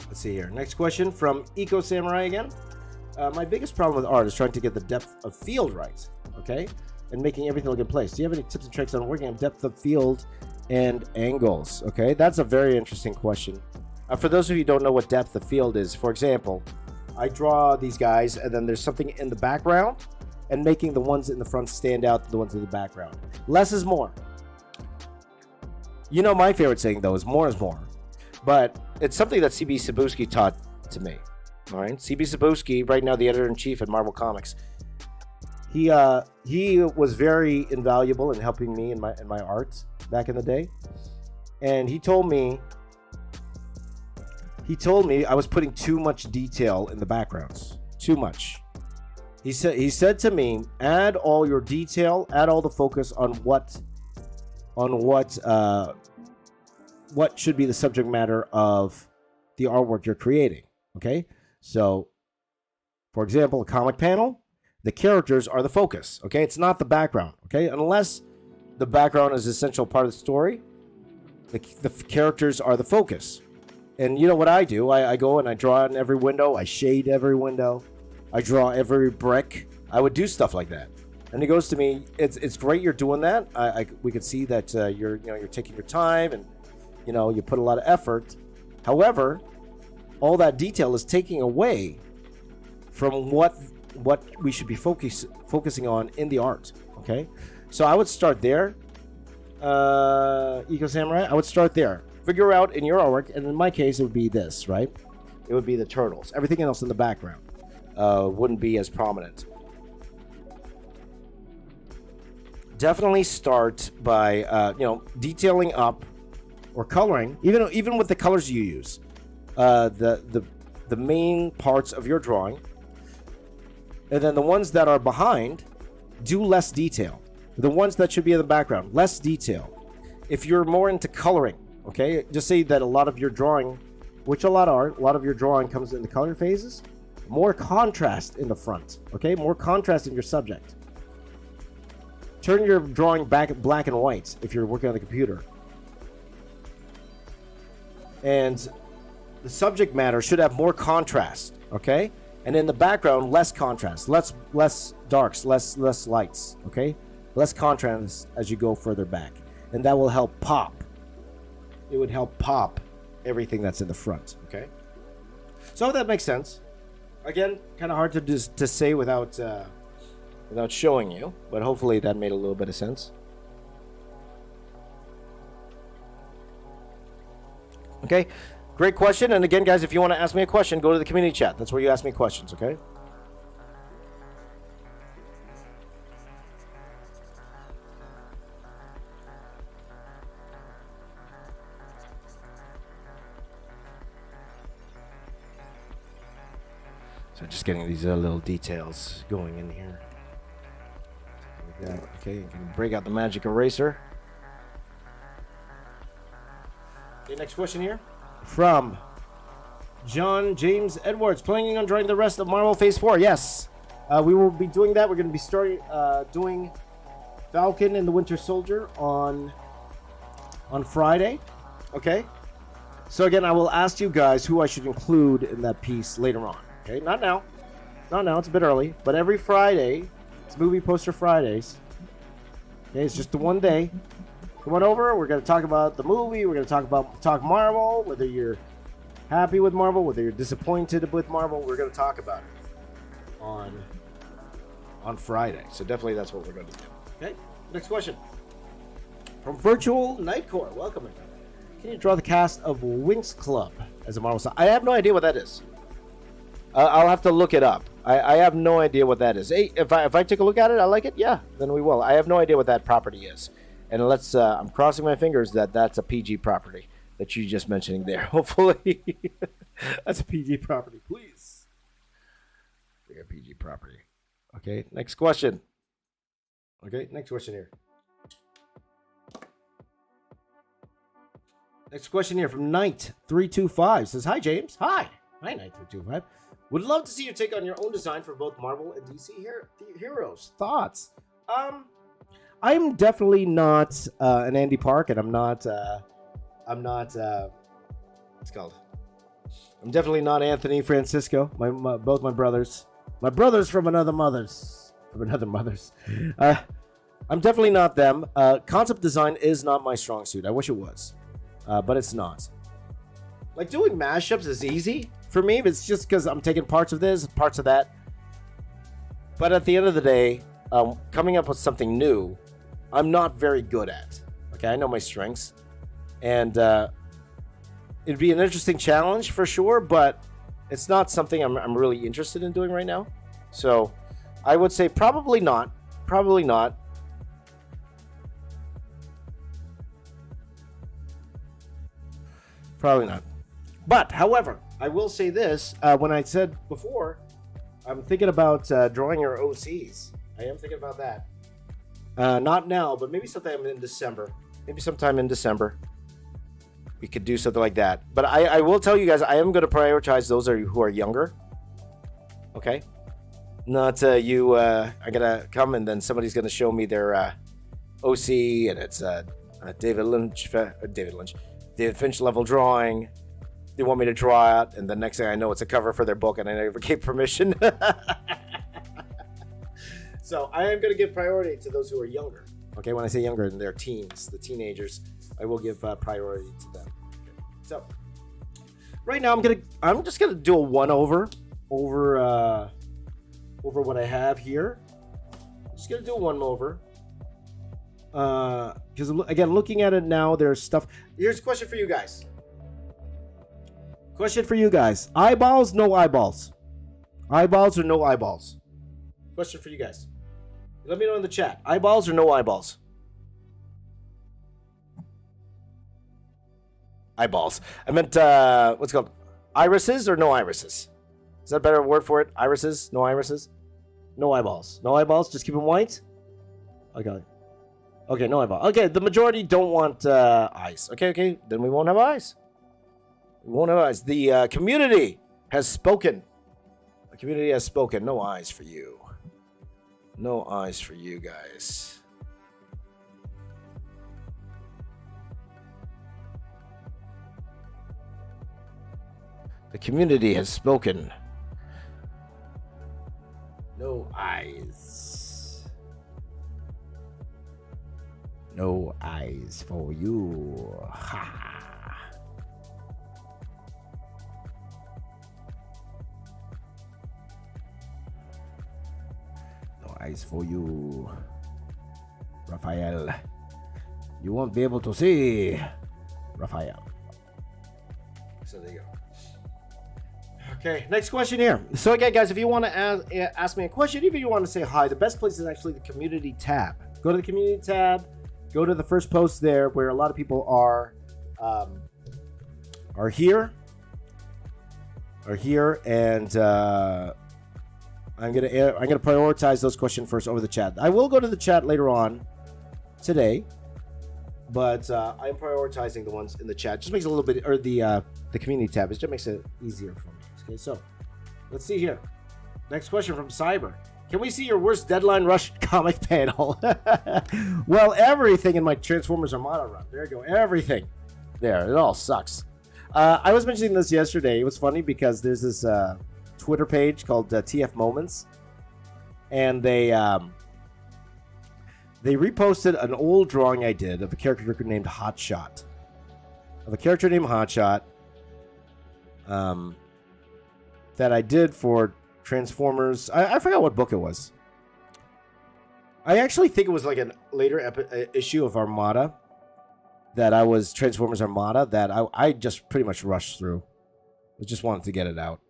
Let's see here. Next question from Eco Samurai again. My biggest problem with art is trying to get the depth of field right, okay? And making everything look in place. Do you have any tips and tricks on working on depth of field and angles? Okay, that's a very interesting question. For those of you who don't know what depth of field is, for example, I draw these guys and then there's something in the background and making the ones in the front stand out to the ones in the background. Less is more. You know, my favorite saying though is more, but it's something that CB Cebulski taught to me. All right, CB Cebulski, right now the editor-in-chief at Marvel Comics, he was very invaluable in helping me in my art back in the day, and he told me I was putting too much detail in the backgrounds, too much. He said to me, add all your detail, add all the focus on what should be the subject matter of the artwork you're creating. Okay, so for example, a comic panel, the characters are the focus. Okay, it's not the background. Okay, unless the background is an essential part of the story, the characters are the focus. And you know what I do? I go and I draw in every window, I shade every window, I draw every brick. I would do stuff like that. And he goes to me, it's great you're doing that. We could see that you're taking your time and you put a lot of effort. However, all that detail is taking away from what we should be focusing on in the art. Okay, so I would start there. Eco Samurai, I would start there. Figure out in your artwork, and in my case, it would be this, right? It would be the turtles. Everything else in the background wouldn't be as prominent. Definitely start by detailing up or coloring, even with the colors you use, the main parts of your drawing, and then the ones that are behind, do less detail. The ones that should be in the background, less detail. If you're more into coloring, okay, just say that a lot of your drawing, which a lot of your drawing comes in the color phases, more contrast in the front, okay, more contrast in your subject. Turn your drawing back black and white if you're working on the computer. And the subject matter should have more contrast, okay? And in the background, less contrast, less darks, less lights, okay? Less contrast as you go further back. And that will help pop. It would help pop everything that's in the front, okay? So that makes sense. Again, kind of hard to say without showing you, but hopefully that made a little bit of sense. Okay, great question. And again, guys, if you want to ask me a question, go to the community chat. That's where you ask me questions, okay? So just getting these little details going in here. Like that. Okay, you can break out the magic eraser. Okay, next question here from John James Edwards, planning on joining the rest of Marvel Phase 4. Yes, we will be doing that. We're going to be starting doing Falcon and the Winter Soldier on Friday. Okay? So again, I will ask you guys who I should include in that piece later on. Okay? Not now. Not now. It's a bit early. But every Friday, it's Movie Poster Fridays. Okay? It's just the one day. Come on over. We're going to talk about the movie. We're going to talk Marvel, whether you're happy with Marvel, whether you're disappointed with Marvel. We're going to talk about it on Friday. So definitely that's what we're going to do. Okay? Next question. From Virtual Nightcore. Welcome. Can you draw the cast of Winx Club as a Marvel star? I have no idea what that is. I'll have to look it up. I have no idea what that is. Hey, if I take a look at it, I like it, yeah, then we will. I have no idea what that property is. And I'm crossing my fingers that that's a PG property that you just mentioning there. Hopefully, that's a PG property, please. A PG property. Okay, next question. Okay, next question here. Next question here from Knight325 says, "Hi James, hi Knight325. Would love to see your take on your own design for both Marvel and DC heroes. Thoughts? I'm definitely not an Andy Park, and I'm not what's it called? I'm definitely not Anthony Francisco. Both my brothers from another mothers. I'm definitely not them. Concept design is not my strong suit. I wish it was. But it's not. Like, doing mashups is easy for me, but it's just because I'm taking parts of this, parts of that. But at the end of the day, coming up with something new, I'm not very good at. Okay, I know my strengths. And it'd be an interesting challenge for sure, but it's not something I'm really interested in doing right now. So I would say probably not. Probably not. Probably not. But, however, I will say this. When I said before, I'm thinking about drawing your OCs. I am thinking about that. Not now, but maybe sometime in December. We could do something like that. But I will tell you guys, I am going to prioritize those who are younger. Okay? Not you. I'm going to come and then somebody's going to show me their OC, and it's David Finch level drawing. They want me to draw it, and the next thing I know, it's a cover for their book, and I never gave permission. So I am going to give priority to those who are younger. Okay, when I say younger, they're teens, the teenagers. I will give priority to them. Okay. So right now, I'm just gonna do a one over what I have here. I'm just gonna do a one over. Because again, looking at it now, there's stuff. Here's a question for you guys. Eyeballs, no eyeballs. Eyeballs or no eyeballs? Question for you guys. Let me know in the chat. Eyeballs or no eyeballs? Eyeballs. I meant, what's it called? Irises or no irises? Is that a better word for it? Irises? No irises? No eyeballs. No eyeballs? Just keep them white? Okay. Okay, no eyeball. Okay, the majority don't want eyes. Okay. Then we won't have eyes. The community has spoken. The community has spoken. No eyes for you. No eyes for you guys. The community has spoken. No eyes. No eyes for you. Ha. No eyes for you, Raphael. You won't be able to see, Raphael. So there you go. Okay, next question here. So again, guys, if you want to ask me a question, even if you want to say hi, the best place is actually the community tab. Go to the community tab. Go to the first post there, where a lot of people are here, and I'm gonna prioritize those questions first over the chat. I will go to the chat later on today, but I'm prioritizing the ones in the chat. Just makes it a little bit, or the community tab. It just makes it easier for me. Okay, so let's see here. Next question from Cyber. Can we see your worst Deadline Rush comic panel? Well, everything in my Transformers Armada run. There you go. Everything. There. It all sucks. I was mentioning this yesterday. It was funny because there's this Twitter page called TF Moments. And they reposted an old drawing I did of a character named Hotshot. That I did for Transformers. I forgot what book it was. I actually think it was like a later issue of Armada. That I was Transformers Armada. That I just pretty much rushed through. I just wanted to get it out.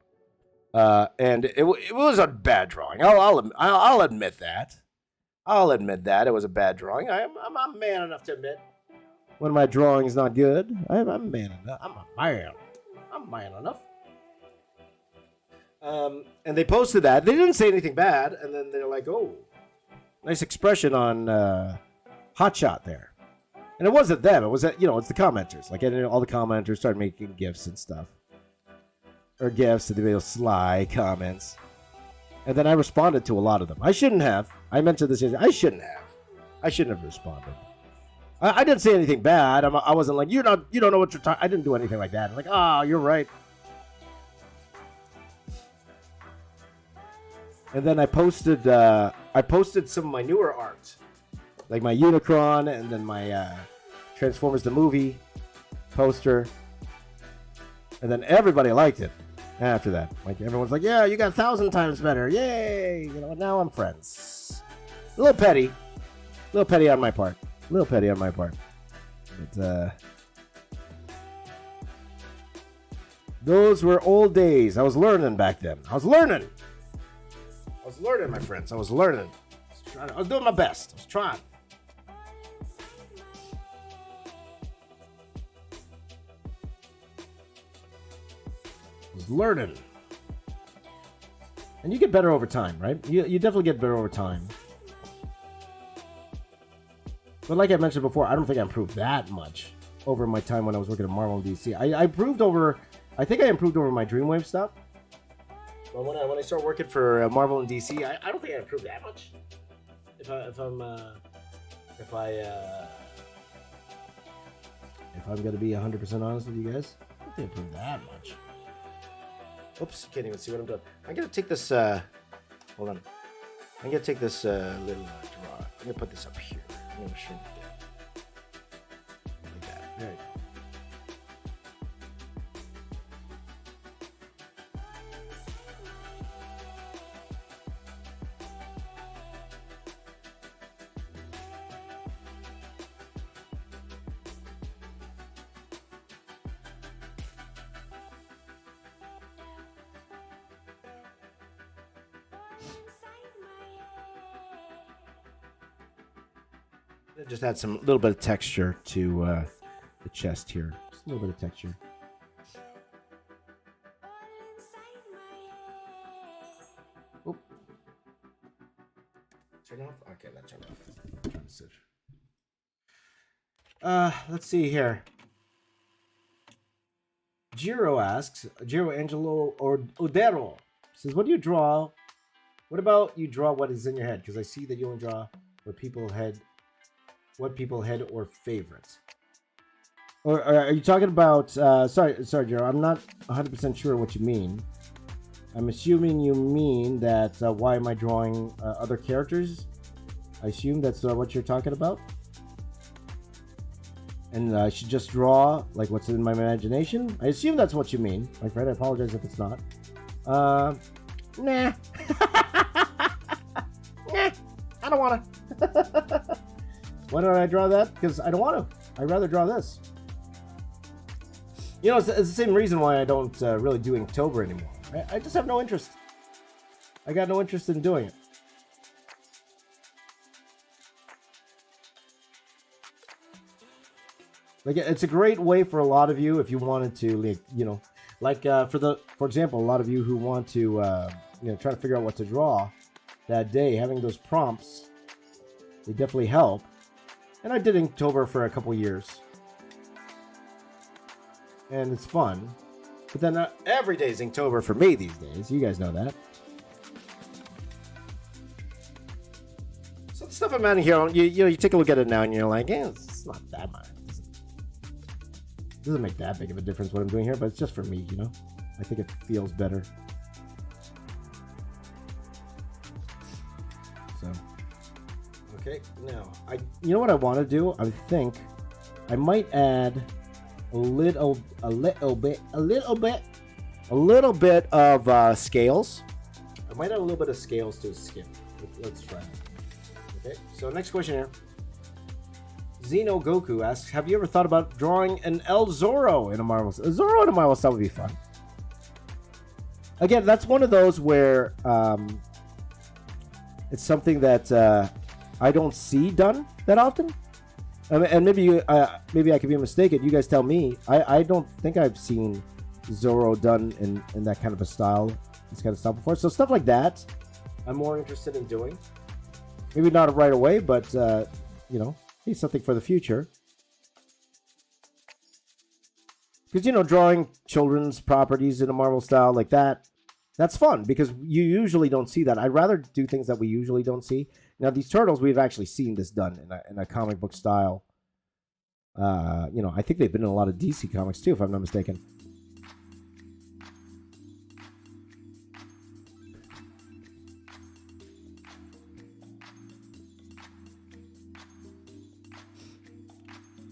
And it was a bad drawing. I'll admit that. I'll admit that it was a bad drawing. I'm man enough to admit when my drawing is not good. I'm man enough. I'm man enough. And they posted that. They didn't say anything bad, and then they're like, "Oh, nice expression on Hotshot there." And it wasn't them. It was it's the commenters. Like all the commenters started making gifs and stuff, or gifs and the sly comments. And then I responded to a lot of them. I shouldn't have. I mentioned this yesterday. I shouldn't have responded. I didn't say anything bad. I wasn't like, you don't know what you're talking. I didn't do anything like that. I'm like, you're right. And then I posted some of my newer art, like my Unicron, and then my Transformers the movie poster, and then everybody liked it. After that, like everyone's like, "Yeah, you got 1,000 times better! Yay!" Now I'm friends. A little petty on my part. But those were old days. I was learning back then. I was learning, my friends. I was learning. I was doing my best. I was trying. Learning. And you get better over time, right? You definitely get better over time. But like I mentioned before, I don't think I improved that much over my time when I was working at Marvel and DC. I improved over my Dreamwave stuff. But when I start working for Marvel and DC, I don't think I improved that much. If I'm gonna be 100% honest with you guys, I don't think I improved that much. Oops, can't even see what I'm doing. I'm gonna take this. Hold on. I'm gonna take this little draw. I'm gonna put this up here. I'm gonna shrink it down. Like that. There you go. Just add some little bit of texture to the chest here. Just a little bit of texture. Oop. Turn off? Okay, that turned off. Let's see here. Jiro Angelo or Odero says, what do you draw? What about you draw what is in your head? Because I see that you only draw what people had or favorites. Or are you talking about sorry Jiro, I'm not 100% sure what you mean. I'm assuming you mean that why am I drawing other characters? I assume that's what you're talking about. And I should just draw like what's in my imagination. I assume that's what you mean, my friend. I apologize if it's not. Nah. Nah, I don't wanna. Why don't I draw that? Because I don't want to. I'd rather draw this. It's the same reason why I don't really do Inktober anymore. I just have no interest. I got no interest in doing it. Like, it's a great way for a lot of you if you wanted to, for example, a lot of you who want to, try to figure out what to draw that day, having those prompts, they definitely help. And I did Inktober for a couple years. And it's fun. But then every day is Inktober for me these days. You guys know that. So the stuff I'm adding here, you take a look at it now and you're like, it's not that much. It doesn't make that big of a difference what I'm doing here, but it's just for me, I think it feels better. So, okay, now you know what I want to do? I think I might add a little bit of scales. I might add a little bit of scales to his skin. Let's try it. Okay, so next question here. Xeno Goku asks, have you ever thought about drawing an El Zorro in a Marvel style? Zorro in a Marvel style would be fun. Again, that's one of those where it's something that I don't see done that often. And maybe I could be mistaken. You guys tell me. I don't think I've seen Zorro done in that kind of a style, this kind of style before. So stuff like that, I'm more interested in doing. Maybe not right away, but maybe something for the future. Because drawing children's properties in a Marvel style like that, that's fun because you usually don't see that. I'd rather do things that we usually don't see. Now these turtles, we've actually seen this done in a comic book style. I think they've been in a lot of DC comics too, if I'm not mistaken.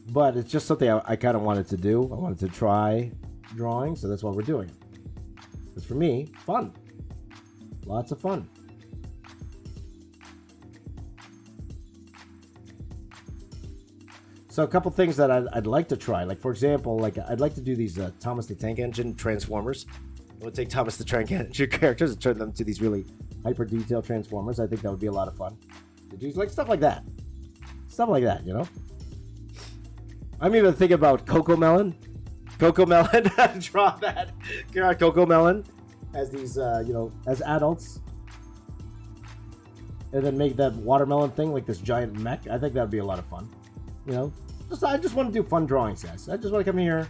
But it's just something I kind of wanted to do. I wanted to try drawing, so that's why we're doing it. Because for me, fun. Lots of fun. So a couple things that I'd like to try. Like, for example, I'd like to do these Thomas the Tank Engine Transformers. I would take Thomas the Tank Engine characters and turn them to these really hyper-detailed Transformers. I think that would be a lot of fun. To do stuff like that. Stuff like that, I'm even thinking about Coco Melon. Coco Melon, draw that. Coco Melon as these, as adults. And then make that watermelon thing like this giant mech. I think that would be a lot of fun. I just want to do fun drawings, guys. I just want to come here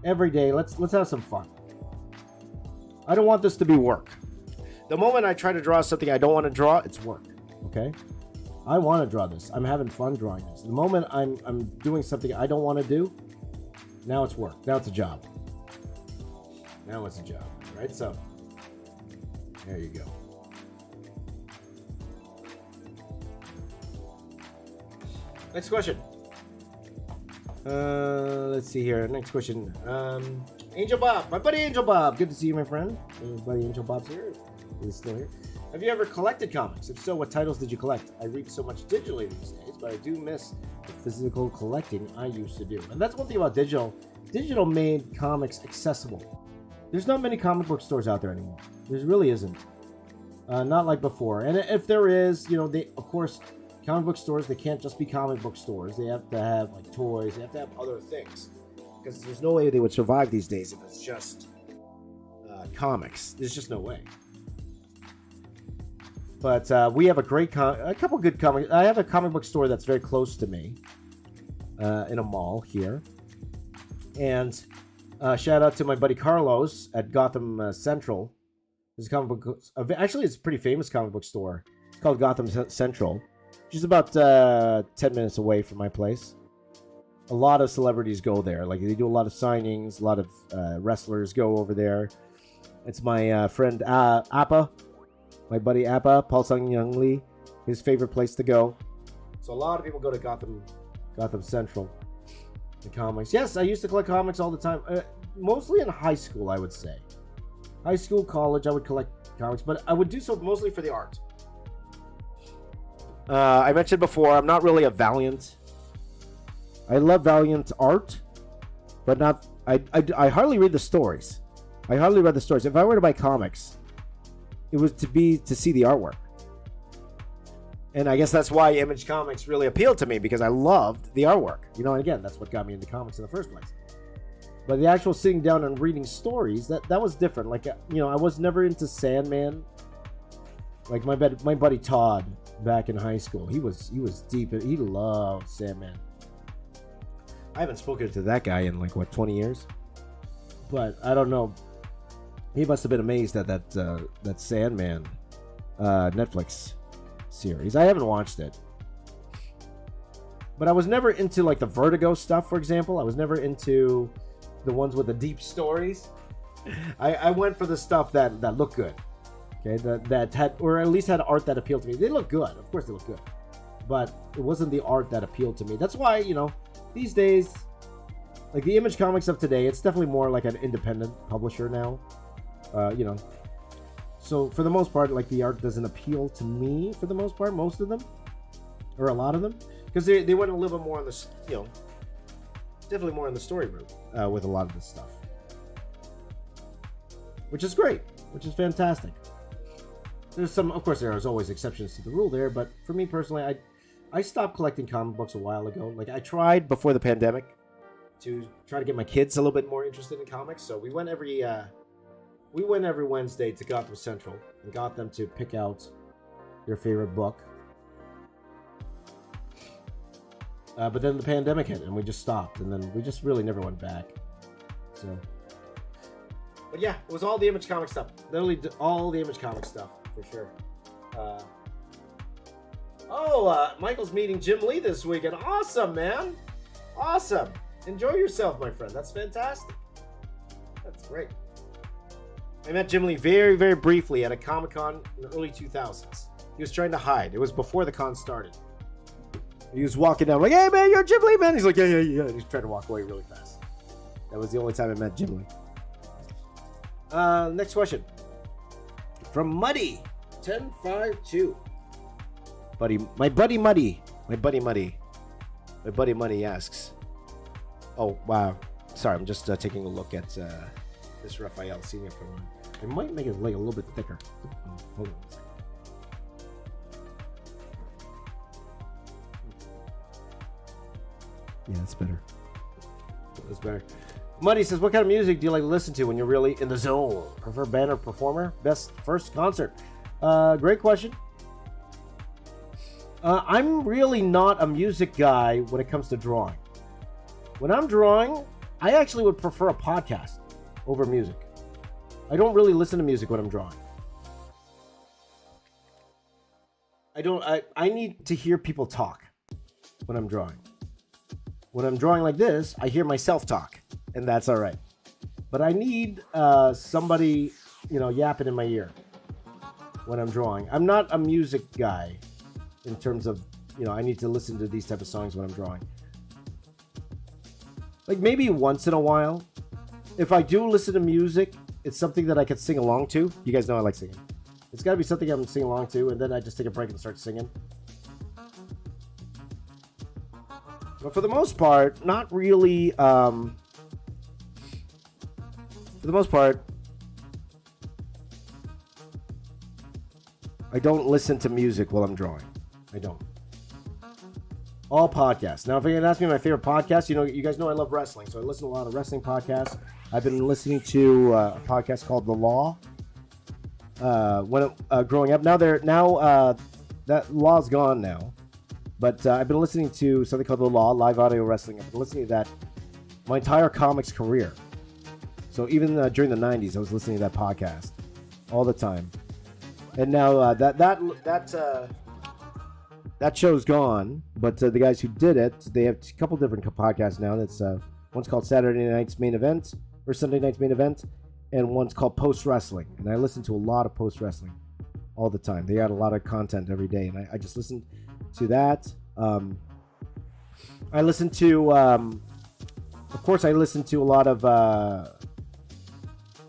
every day. Let's have some fun. I don't want this to be work. The moment I try to draw something I don't want to draw, it's work. Okay? I want to draw this. I'm having fun drawing this. The moment I'm doing something I don't want to do, now it's work. Now it's a job. Now it's a job, right? So, there you go. Next question. Let's see here. Next question. Angel Bob. My buddy Angel Bob. Good to see you, my friend. My buddy Angel Bob's here. He's still here. Have you ever collected comics? If so, what titles did you collect? I read so much digitally these days, but I do miss the physical collecting I used to do. And that's one thing about digital. Digital made comics accessible. There's not many comic book stores out there anymore. There really isn't. Not like before. And if there is, they, of course, comic book stores, they can't just be comic book stores. They have to have like toys. They have to have other things. Because there's no way they would survive these days if it's just comics. There's just no way. But we have a couple good comics. I have a comic book store that's very close to me in a mall here. And shout out to my buddy Carlos at Gotham Central. There's a comic book. Actually, it's a pretty famous comic book store. It's called Gotham Central. Which is about 10 minutes away from my place. A lot of celebrities go there. Like, they do a lot of signings. A lot of wrestlers go over there. It's my friend Appa. My buddy Appa, Paul Sung Young Lee, his favorite place to go. So a lot of people go to Gotham Central. The comics. Yes, I used to collect comics all the time. Mostly in high school, I would say. High school, college, I would collect comics, but I would do so mostly for the art. I mentioned before, I'm not really a Valiant. I love Valiant art, but not. I hardly read the stories. I hardly read the stories. If I were to buy comics, it was to see the artwork. And I guess that's why Image Comics really appealed to me, because I loved the artwork. And again, that's what got me into comics in the first place. But the actual sitting down and reading stories, that was different. Like, I was never into Sandman. Like my buddy Todd, back in high school. He was deep. He loved Sandman. I haven't spoken to that guy in 20 years. But I don't know. He must have been amazed at that Sandman Netflix series. I haven't watched it. But I was never into the Vertigo stuff, for example. I was never into the ones with the deep stories. I went for the stuff that looked good. Okay, that had, or at least had art that appealed to me. They look good. Of course they look good. But it wasn't the art that appealed to me. That's why, these days, the Image Comics of today, it's definitely more like an independent publisher now. So for the most part, the art doesn't appeal to me for the most part, most of them, or a lot of them. Because they went a little bit more on the, definitely more on the story route with a lot of this stuff. Which is great, which is fantastic. Of course, there's always exceptions to the rule there, but for me personally, I stopped collecting comic books a while ago. I tried before the pandemic to try to get my kids a little bit more interested in comics, so we went every Wednesday to Gotham Central and got them to pick out their favorite book. But then the pandemic hit and we just stopped, and then we just really never went back. So, but yeah, it was all the Image Comic stuff. Literally all the Image Comic stuff for sure. Michael's meeting Jim Lee this weekend. Awesome, man. Awesome. Enjoy yourself, my friend. That's fantastic. That's great. I met Jim Lee very, very briefly at a Comic-Con in the early 2000s. He was trying to hide. It was before the con started. He was walking down, hey, man, you're Jim Lee, man. He's like, yeah. And he's trying to walk away really fast. That was the only time I met Jim Lee. Next question. From Muddy, 1052. My buddy Muddy asks. Oh, wow. Sorry, I'm just taking a look at this Raphael Senior from. I might make his leg a little bit thicker. Hold on a second. Yeah, that's better. That's better. Muddy says, what kind of music do you like to listen to when you're really in the zone? Prefer band or performer? Best first concert? Great question. I'm really not a music guy when it comes to drawing. When I'm drawing, I actually would prefer a podcast over music. I don't really listen to music when I'm drawing. I need to hear people talk when I'm drawing. When I'm drawing like this, I hear myself talk, and that's all right. But I need somebody, yapping in my ear when I'm drawing. I'm not a music guy in terms of, I need to listen to these type of songs when I'm drawing. Maybe once in a while, if I do listen to music, it's something that I could sing along to. You guys know I like singing. It's got to be something I'm singing along to, and then I just take a break and start singing. But for the most part, not really. For the most part, I don't listen to music while I'm drawing. I don't. All podcasts. Now, if you're going to ask me my favorite podcast, you guys know I love wrestling, so I listen to a lot of wrestling podcasts. I've been listening to a podcast called The Law. Growing up, now that law's gone now. But I've been listening to something called The Law, live audio wrestling. I've been listening to that my entire comics career. So even during the 90s, I was listening to that podcast all the time. And now that show's gone. But the guys who did it, they have a couple different podcasts now. That's one's called Saturday Night's Main Event or Sunday Night's Main Event, and one's called Post Wrestling. And I listen to a lot of Post Wrestling all the time. They got a lot of content every day, and I just listened to that. I listen to, of course, I listen to a lot of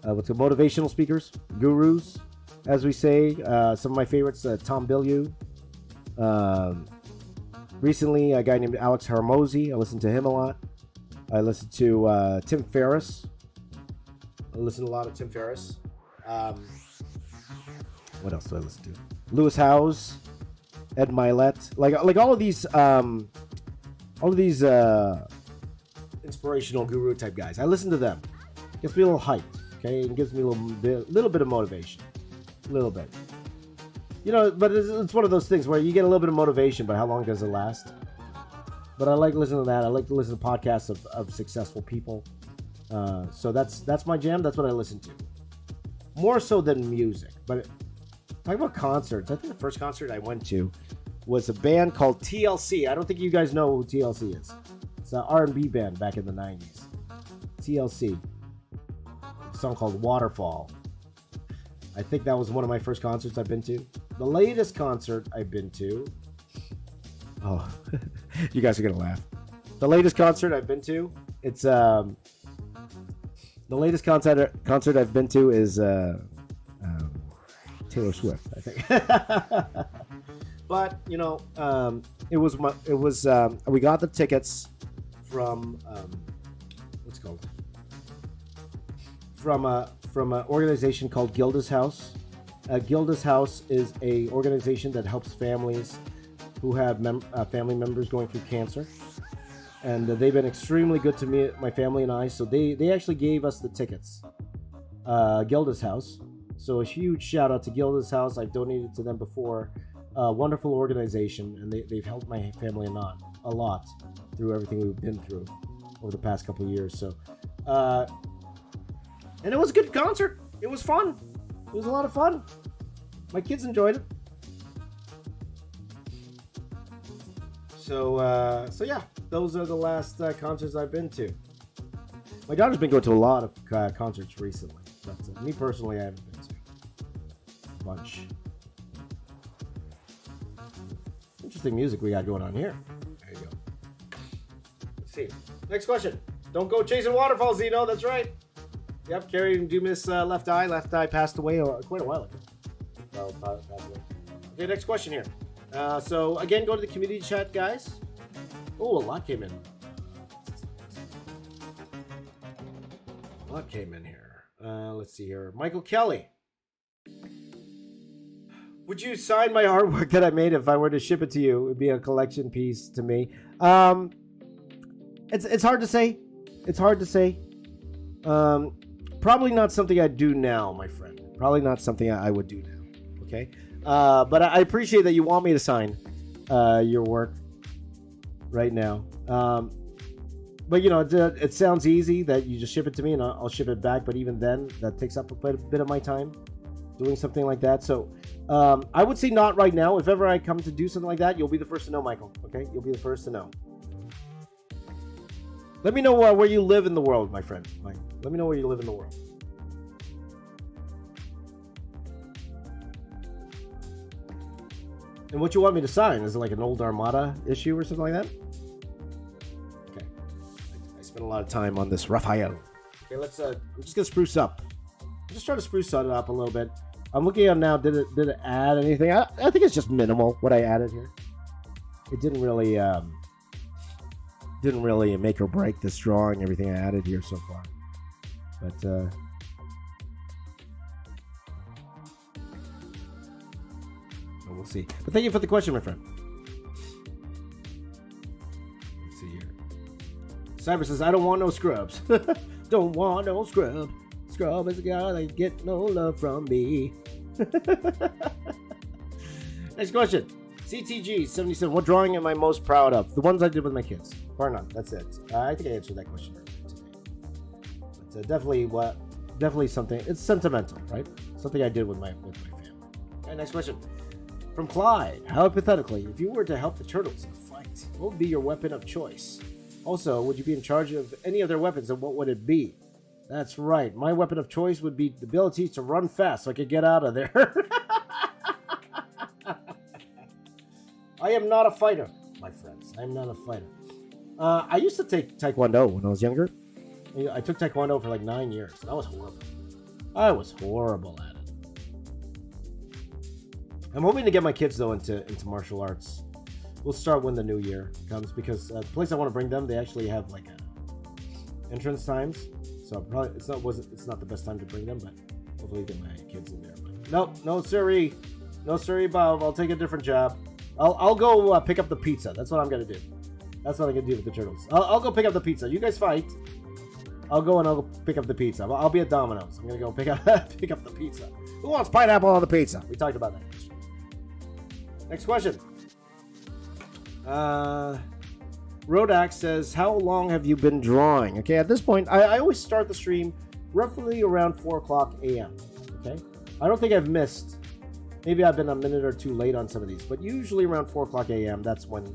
motivational speakers, gurus, as we say. Some of my favorites, Tom Bilyeu. Recently, a guy named Alex Hormozi. I listen to him a lot. I listen to Tim Ferriss. I listen to a lot of Tim Ferriss. What else do I listen to? Lewis Howes. Ed Milet, like all of these inspirational guru type guys. I listen to them. Gets me a little hyped, okay, and gives me a little bit of motivation, a little bit. but it's one of those things where you get a little bit of motivation, but how long does it last? But I like listening to that. I like to listen to podcasts of successful people. So that's my jam. That's what I listen to. More so than music. But talking about concerts, I think the first concert I went to was a band called TLC. I don't think you guys know who TLC is. It's an R&B band back in the 90s. TLC. A song called Waterfall. I think that was one of my first concerts I've been to. The latest concert I've been to... Oh, you guys are going to laugh. The latest concert I've been to, it's... The latest concert I've been to is Taylor Swift, I think. But, we got the tickets from... what's it called? From an organization called Gilda's House. Gilda's House is a organization that helps families who have family members going through cancer, and they've been extremely good to me, my family and I. So they actually gave us the tickets. Gilda's House. So a huge shout out to Gilda's House. I've donated to them before. Wonderful organization, and they've helped my family a lot through everything we've been through over the past couple of years. So. And it was a good concert. It was fun. It was a lot of fun. My kids enjoyed it. So yeah, those are the last concerts I've been to. My daughter's been going to a lot of concerts recently, but me personally, I haven't been to a bunch. Interesting music we got going on here. There you go. Let's see. Next question. Don't go chasing waterfalls, Zeno. That's right. Yep, Carrie and Dumas left eye. Left eye passed away quite a while ago. Okay, next question here. So again, go to the community chat, guys. Oh, a lot came in. Here. Let's see here. Michael Kelly. Would you sign my artwork that I made if I were to ship it to you? It would be a collection piece to me. It's hard to say. It's hard to say. Probably not something I'd do now, my friend. Probably not something I would do now. Okay? But I appreciate that you want me to sign your work right now. But, it sounds easy that you just ship it to me and I'll ship it back. But even then, that takes up quite a bit of my time doing something like that. So I would say not right now. If ever I come to do something like that, you'll be the first to know, Michael. Okay? You'll be the first to know. Let me know where you live in the world, my friend. Mike. Let me know where you live in the world. And what you want me to sign? Is it like an old Armada issue or something like that? Okay. I spent a lot of time on this Raphael. Okay, I'm just gonna spruce up. I'm just trying to spruce it up a little bit. I'm looking at now. Did it add anything? I think it's just minimal what I added here. It didn't really make or break this drawing. Everything I added here so far. But we'll see. But thank you for the question, my friend. Let's see here. Cyber says, I don't want no scrubs. Don't want no scrub. Scrub is a guy that get no love from me. Next question. CTG77. What drawing am I most proud of? The ones I did with my kids. Bar none. That's it. I think I answered that question earlier today. But definitely something. It's sentimental, right? Something I did with my family. Okay, next question. From Clyde. Hypothetically, if you were to help the turtles in a fight, what would be your weapon of choice? Also, would you be in charge of any of their weapons, and what would it be? That's right. My weapon of choice would be the ability to run fast so I could get out of there. I am not a fighter, my friends. I am not a fighter. I used to take Taekwondo when I was younger. I took Taekwondo for like 9 years. And I was horrible. I was horrible at it. I'm hoping to get my kids, though, into martial arts. We'll start when the new year comes, because the place I want to bring them, they actually have like entrance times. So probably it's not the best time to bring them, but hopefully get my kids in there. But no siree, Bob. I'll take a different job. I'll go pick up the pizza. That's what I'm gonna do. That's what I'm gonna do with the turtles. I'll go pick up the pizza. You guys fight. I'll go pick up the pizza. I'll be at Domino's. I'm gonna go pick up the pizza. Who wants pineapple on the pizza? We talked about that. Next question. Rodak says, how long have you been drawing? Okay, at this point, I always start the stream roughly around 4 o'clock a.m. Okay, I don't think I've missed. Maybe I've been a minute or two late on some of these, but usually around 4 o'clock a.m. That's when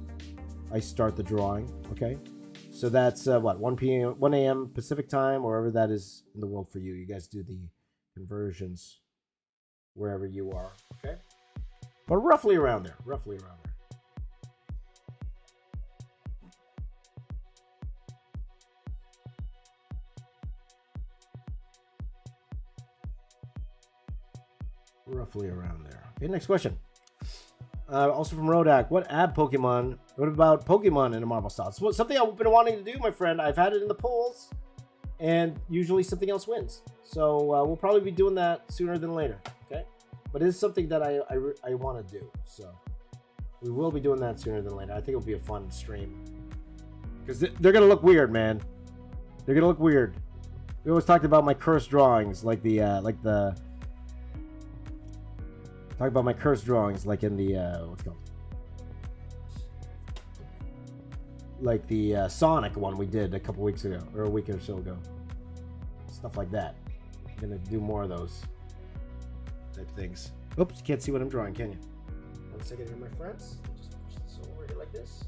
I start the drawing. Okay, so that's 1 p.m., 1 a.m. Pacific time, or wherever that is in the world for you. You guys do the conversions wherever you are. Okay, but roughly around there. Roughly around there. Roughly around there. Okay, next question. Also from Rodak, what about Pokemon in a Marvel style? It's something I've been wanting to do, my friend. I've had it in the polls, and usually something else wins. So we'll probably be doing that sooner than later. Okay, but it is something that I want to do. So we will be doing that sooner than later. I think it'll be a fun stream because they're gonna look weird, man. They're gonna look weird. We always talked about my cursed drawings, like the. Talk about my cursed drawings, like in the what's it called? Like the Sonic one we did a couple weeks ago, or a week or so ago. Stuff like that. I'm gonna do more of those type things. Oops, you can't see what I'm drawing, can you? 1 second here, my friends. Just push this over here like this.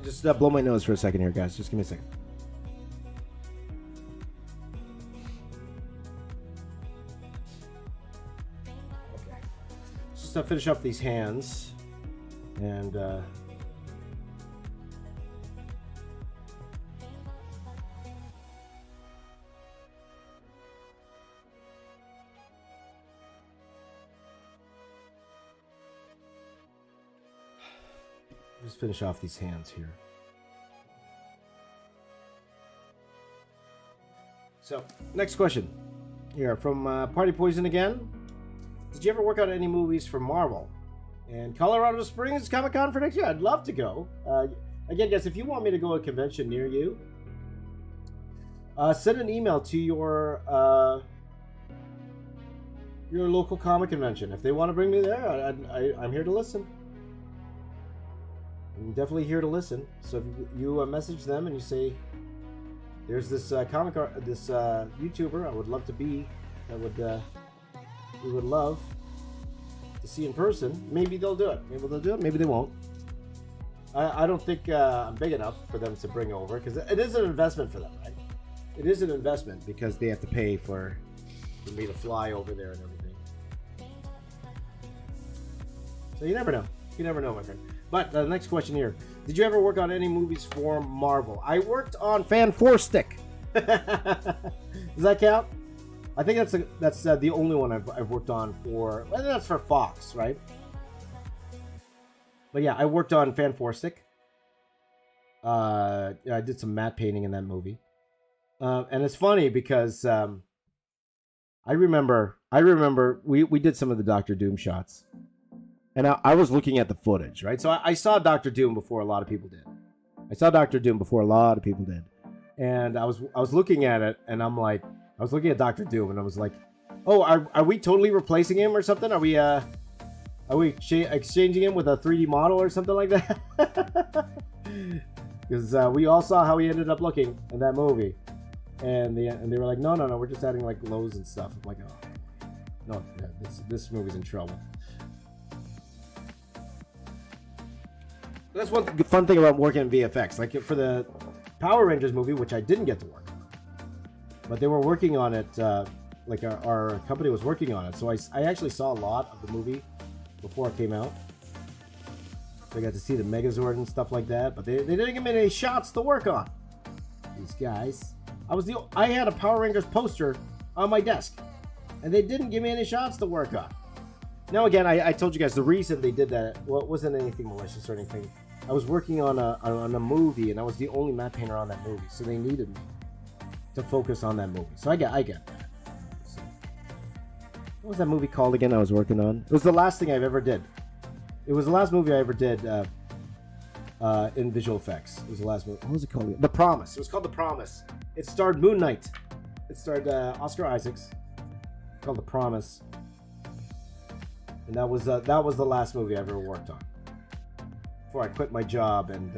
Just blow my nose for a second here, guys. Just give me a second. Okay. Just to finish up these hands. And just finish off these hands here. So, next question. Here, from Party Poison again. Did you ever work on any movies for Marvel? And Colorado Springs Comic-Con for next year? I'd love to go. Again, guys, if you want me to go to a convention near you, send an email to your local comic convention. If they want to bring me there, I'm here to listen. I'm definitely here to listen. So if you message them and you say, "There's this this YouTuber I would love to be, we would love to see in person," maybe they'll do it. Maybe they'll do it. Maybe they won't. I don't think I'm big enough for them to bring over, because it is an investment for them, right? It is an investment because they have to pay for me to fly over there and everything. So you never know. You never know, my friend. But the next question here. Did you ever work on any movies for Marvel? I worked on Fan 4 Stick. Does that count? I think that's the only one I've worked on for... Well, that's for Fox, right? But yeah, I worked on Fan 4 Stick. I did some matte painting in that movie. And it's funny because I remember we did some of the Doctor Doom shots. And I was looking at the footage, right? So I saw Doctor Doom before a lot of people did. And I was looking at it, and I'm like, I was looking at Doctor Doom, and I was like, oh, are we totally replacing him or something? Are we exchanging him with a 3D model or something like that? Because we all saw how he ended up looking in that movie, and they were like, no, we're just adding like glows and stuff. I'm like, oh, no, yeah, this movie's in trouble. That's one fun thing about working in VFX. Like for the Power Rangers movie, which I didn't get to work on, but they were working on it. Like our company was working on it, so I actually saw a lot of the movie before it came out. So I got to see the Megazord and stuff like that, but they didn't give me any shots to work on. These guys. I had a Power Rangers poster on my desk, and they didn't give me any shots to work on. Now again, I told you guys the reason they did that, well, it wasn't anything malicious or anything. I was working on a movie, and I was the only matte painter on that movie, so they needed me to focus on that movie. So I get that. So, What was that movie called again I was working on? It was the last thing I ever did. It was the last movie I ever did in visual effects. It was the last movie. What was it called? The Promise. It was called The Promise. It starred Moon Knight. It starred Oscar Isaacs. It's called The Promise. And that was the last movie I ever worked on. Before I quit my job and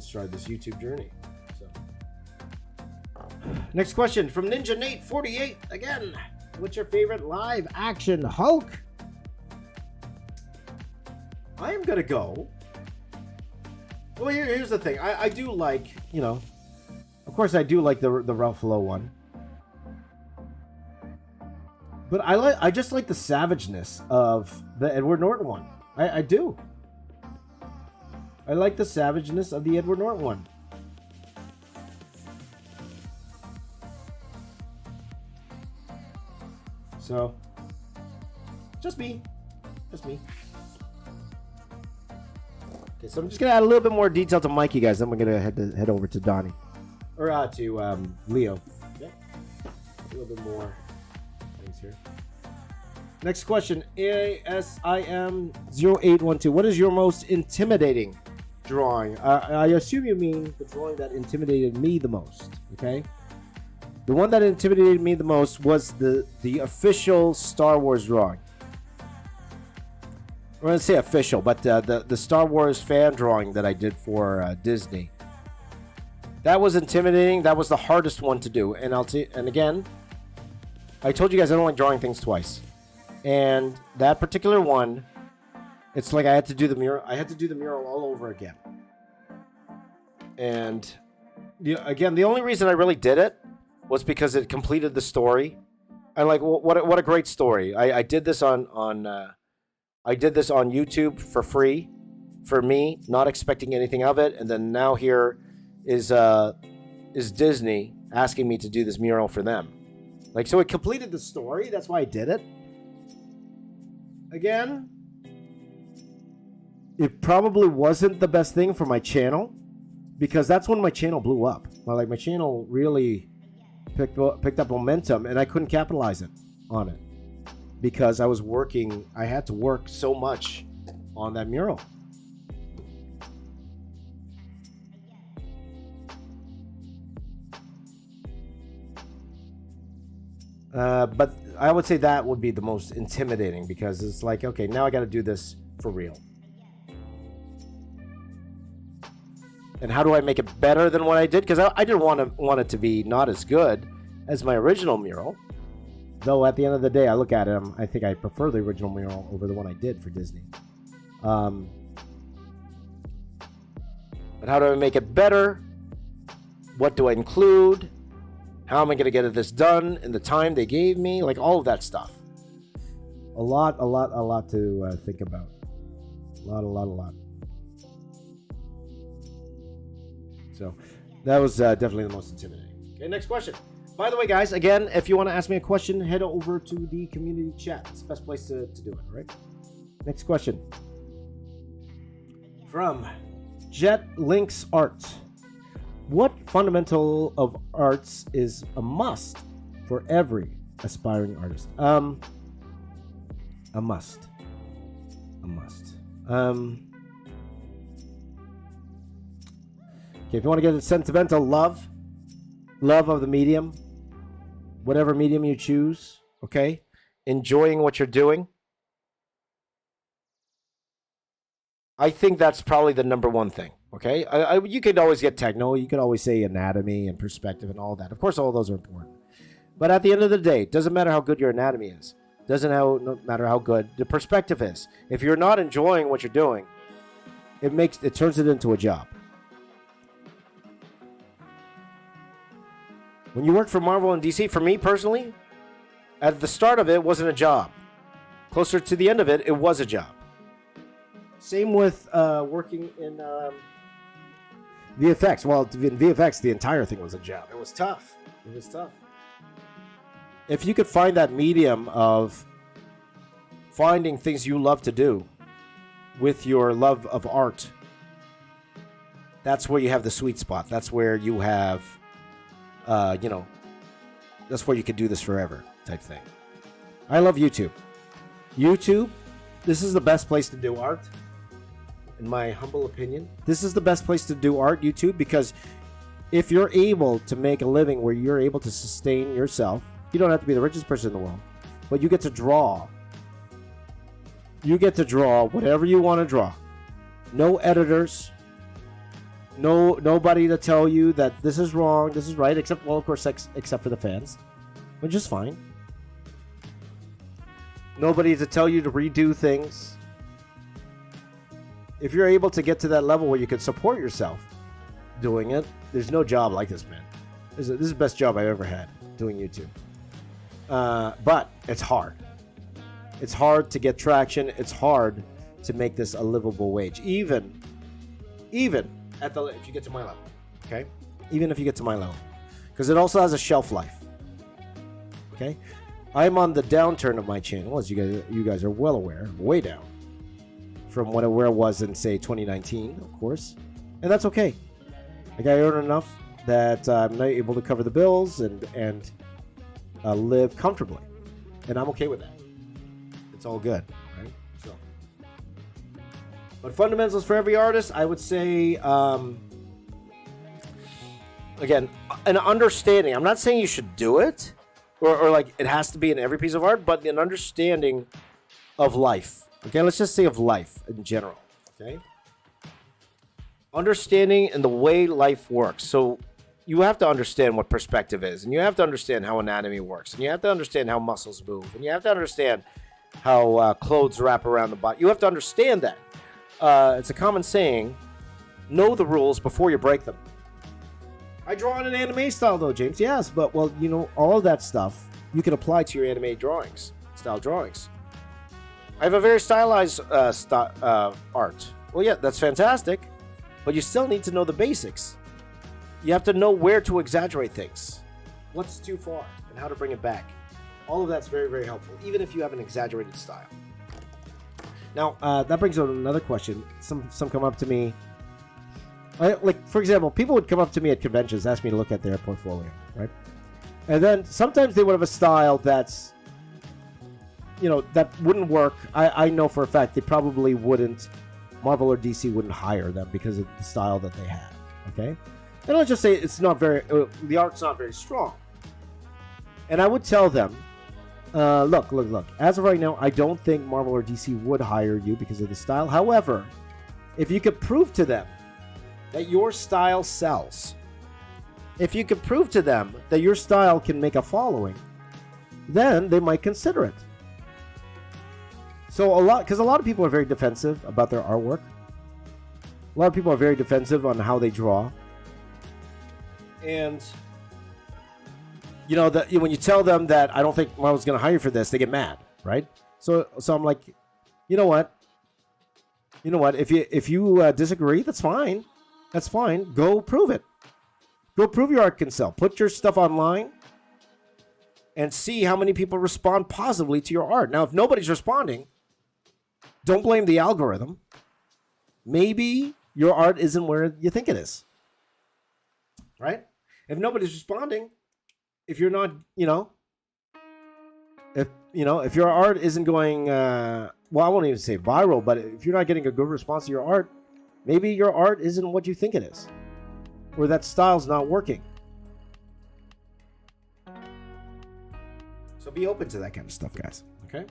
started this YouTube journey. So. Next question from Ninja Nate 48 again. What's your favorite live action Hulk? I am gonna go. Well, here's the thing. I do like, of course I do like the Ralph Lowe one. But I just like the savageness of the Edward Norton one. I do. I like the savageness of the Edward Norton one. So, just me. Okay, so I'm just gonna add a little bit more detail to Mikey, guys. Then we're gonna head over to Donnie, or to Leo. Yeah, a little bit more things here. Next question, ASIM0812. What is your most intimidating drawing? I assume you mean the drawing that intimidated me the most. Okay, the one that intimidated me the most was the official Star Wars drawing. I'm going to say official, but the Star Wars fan drawing that I did for Disney. That was intimidating. That was the hardest one to do. And again, I told you guys I don't like drawing things twice. And that particular one, it's like I had to do the mural. I had to do the mural all over again. And again, the only reason I really did it was because it completed the story. I'm like, well, what a great story! I did this on YouTube for free, for me, not expecting anything of it, and then now here is Disney asking me to do this mural for them. Like, so it completed the story. That's why I did it. Again, it probably wasn't the best thing for my channel, because that's when my channel blew up. My channel really picked up momentum, and I couldn't capitalize on it because I had to work so much on that mural. But I would say that would be the most intimidating, because it's like, okay, now I got to do this for real. And how do I make it better than what I did? Because I didn't want it to be not as good as my original mural. Though at the end of the day, I look at it, I think I prefer the original mural over the one I did for Disney. But how do I make it better? What do I include? How am I going to get this done in the time they gave me? Like, all of that stuff. A lot to think about. A lot. So that was definitely the most intimidating. Okay, next question. By the way, guys, again, if you want to ask me a question, head over to the community chat. It's the best place to do it, all right? Next question. From Jet Links Art. What fundamental of arts is a must for every aspiring artist? A must. Okay, if you want to get it sentimental, love of the medium, whatever medium you choose, okay? Enjoying what you're doing. I think that's probably the number one thing, okay? You could always get techno. You could always say anatomy and perspective and all that. Of course, all those are important. But at the end of the day, it doesn't matter how good your anatomy is. It doesn't matter how good the perspective is. If you're not enjoying what you're doing, it turns it into a job. When you work for Marvel and DC, for me personally, at the start of it wasn't a job. Closer to the end of it, it was a job. Same with working in VFX. Well, in VFX, the entire thing was a job. It was tough. If you could find that medium of finding things you love to do with your love of art, that's where you have the sweet spot. That's where you have, That's where you could do this forever type thing. I love YouTube. YouTube, this is the best place to do art. In my humble opinion, this is the best place to do art, YouTube, because if you're able to make a living where you're able to sustain yourself, you don't have to be the richest person in the world, but you get to draw. You get to draw whatever you want to draw. No editors. Nobody to tell you that this is wrong, this is right, except, well, of course, except for the fans, which is fine. Nobody to tell you to redo things. If you're able to get to that level where you can support yourself doing it, there's no job like this, man. This is the best job I've ever had, doing YouTube. But it's hard. It's hard to get traction. It's hard to make this a livable wage. Even at the, if you get to my level, okay? Even if you get to my level. Because it also has a shelf life. Okay? I'm on the downturn of my channel, as you guys are well aware, way down from where it was in, say, 2019, of course. And that's okay. Like, I earn enough that I'm not able to cover the bills and live comfortably. And I'm okay with that. It's all good, right? So, but fundamentals for every artist, I would say, again, an understanding. I'm not saying you should do it, or like it has to be in every piece of art, but an understanding of life. Okay, let's just say of life in general. Okay, understanding and the way life works. So you have to understand what perspective is, and you have to understand how anatomy works, and you have to understand how muscles move, and you have to understand how clothes wrap around the body. You have to understand that. It's a common saying, know the rules before you break them. I draw in an anime style though, James. Yes, but, well, you know, all of that stuff you can apply to your anime drawings, style drawings. I have a very stylized art. Well, yeah, that's fantastic, but you still need to know the basics. You have to know where to exaggerate things, what's too far, and how to bring it back. All of that's very, very helpful, even if you have an exaggerated style. Now, that brings up another question. Some come up to me. Like, for example, people would come up to me at conventions, ask me to look at their portfolio, right? And then sometimes they would have a style that's, you know, that wouldn't work. I know for a fact they probably wouldn't, Marvel or DC wouldn't hire them because of the style that they have, okay? And I'll just say it's not very, the art's not very strong. And I would tell them, look. As of right now, I don't think Marvel or DC would hire you because of the style. However, if you could prove to them that your style sells, if you could prove to them that your style can make a following, then they might consider it. So because a lot of people are very defensive about their artwork. A lot of people are very defensive on how they draw. And, you know, when you tell them that I don't think Marvel's going to hire you for this, they get mad, right? So I'm like, you know what? If you disagree, that's fine. That's fine. Go prove it. Go prove your art can sell. Put your stuff online and see how many people respond positively to your art. Now, if nobody's responding, don't blame the algorithm. Maybe your art isn't where you think it is. Right? If nobody's responding, if you're not, if your art isn't going, well, I won't even say viral, but if you're not getting a good response to your art, maybe your art isn't what you think it is, or that style's not working. So be open to that kind of stuff, guys. Okay?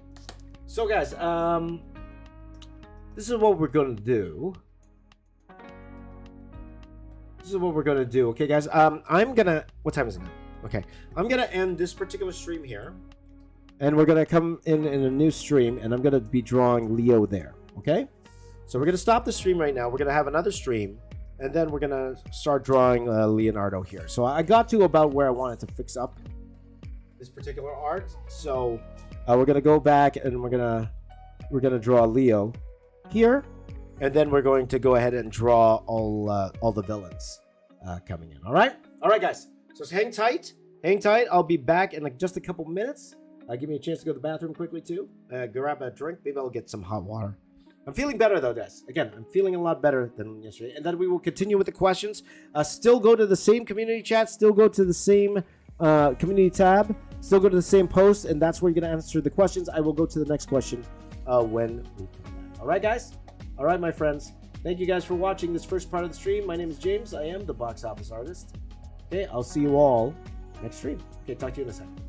So, guys, this is what we're going to do. Okay, guys. I'm gonna. What time is it now? Okay, I'm gonna end this particular stream here, and we're gonna come in a new stream, and I'm gonna be drawing Leo there. Okay, so we're gonna stop the stream right now. We're gonna have another stream, and then we're gonna start drawing Leonardo here. So I got to about where I wanted to fix up this particular art. So we're gonna go back, and we're gonna draw Leo here. And then we're going to go ahead and draw all the villains coming in. All right, guys. So hang tight. I'll be back in like just a couple minutes. Give me a chance to go to the bathroom quickly too. Grab a drink. Maybe I'll get some hot water. I'm feeling better though, guys. Again, I'm feeling a lot better than yesterday. And then we will continue with the questions. Still go to the same community chat. Still go to the same community tab. Still go to the same post, and that's where you're going to answer the questions. I will go to the next question when we come back. All right, guys? All right, my friends. Thank you guys for watching this first part of the stream. My name is James. I am the Box Office Artist. Okay, I'll see you all next stream. Okay, talk to you in a second.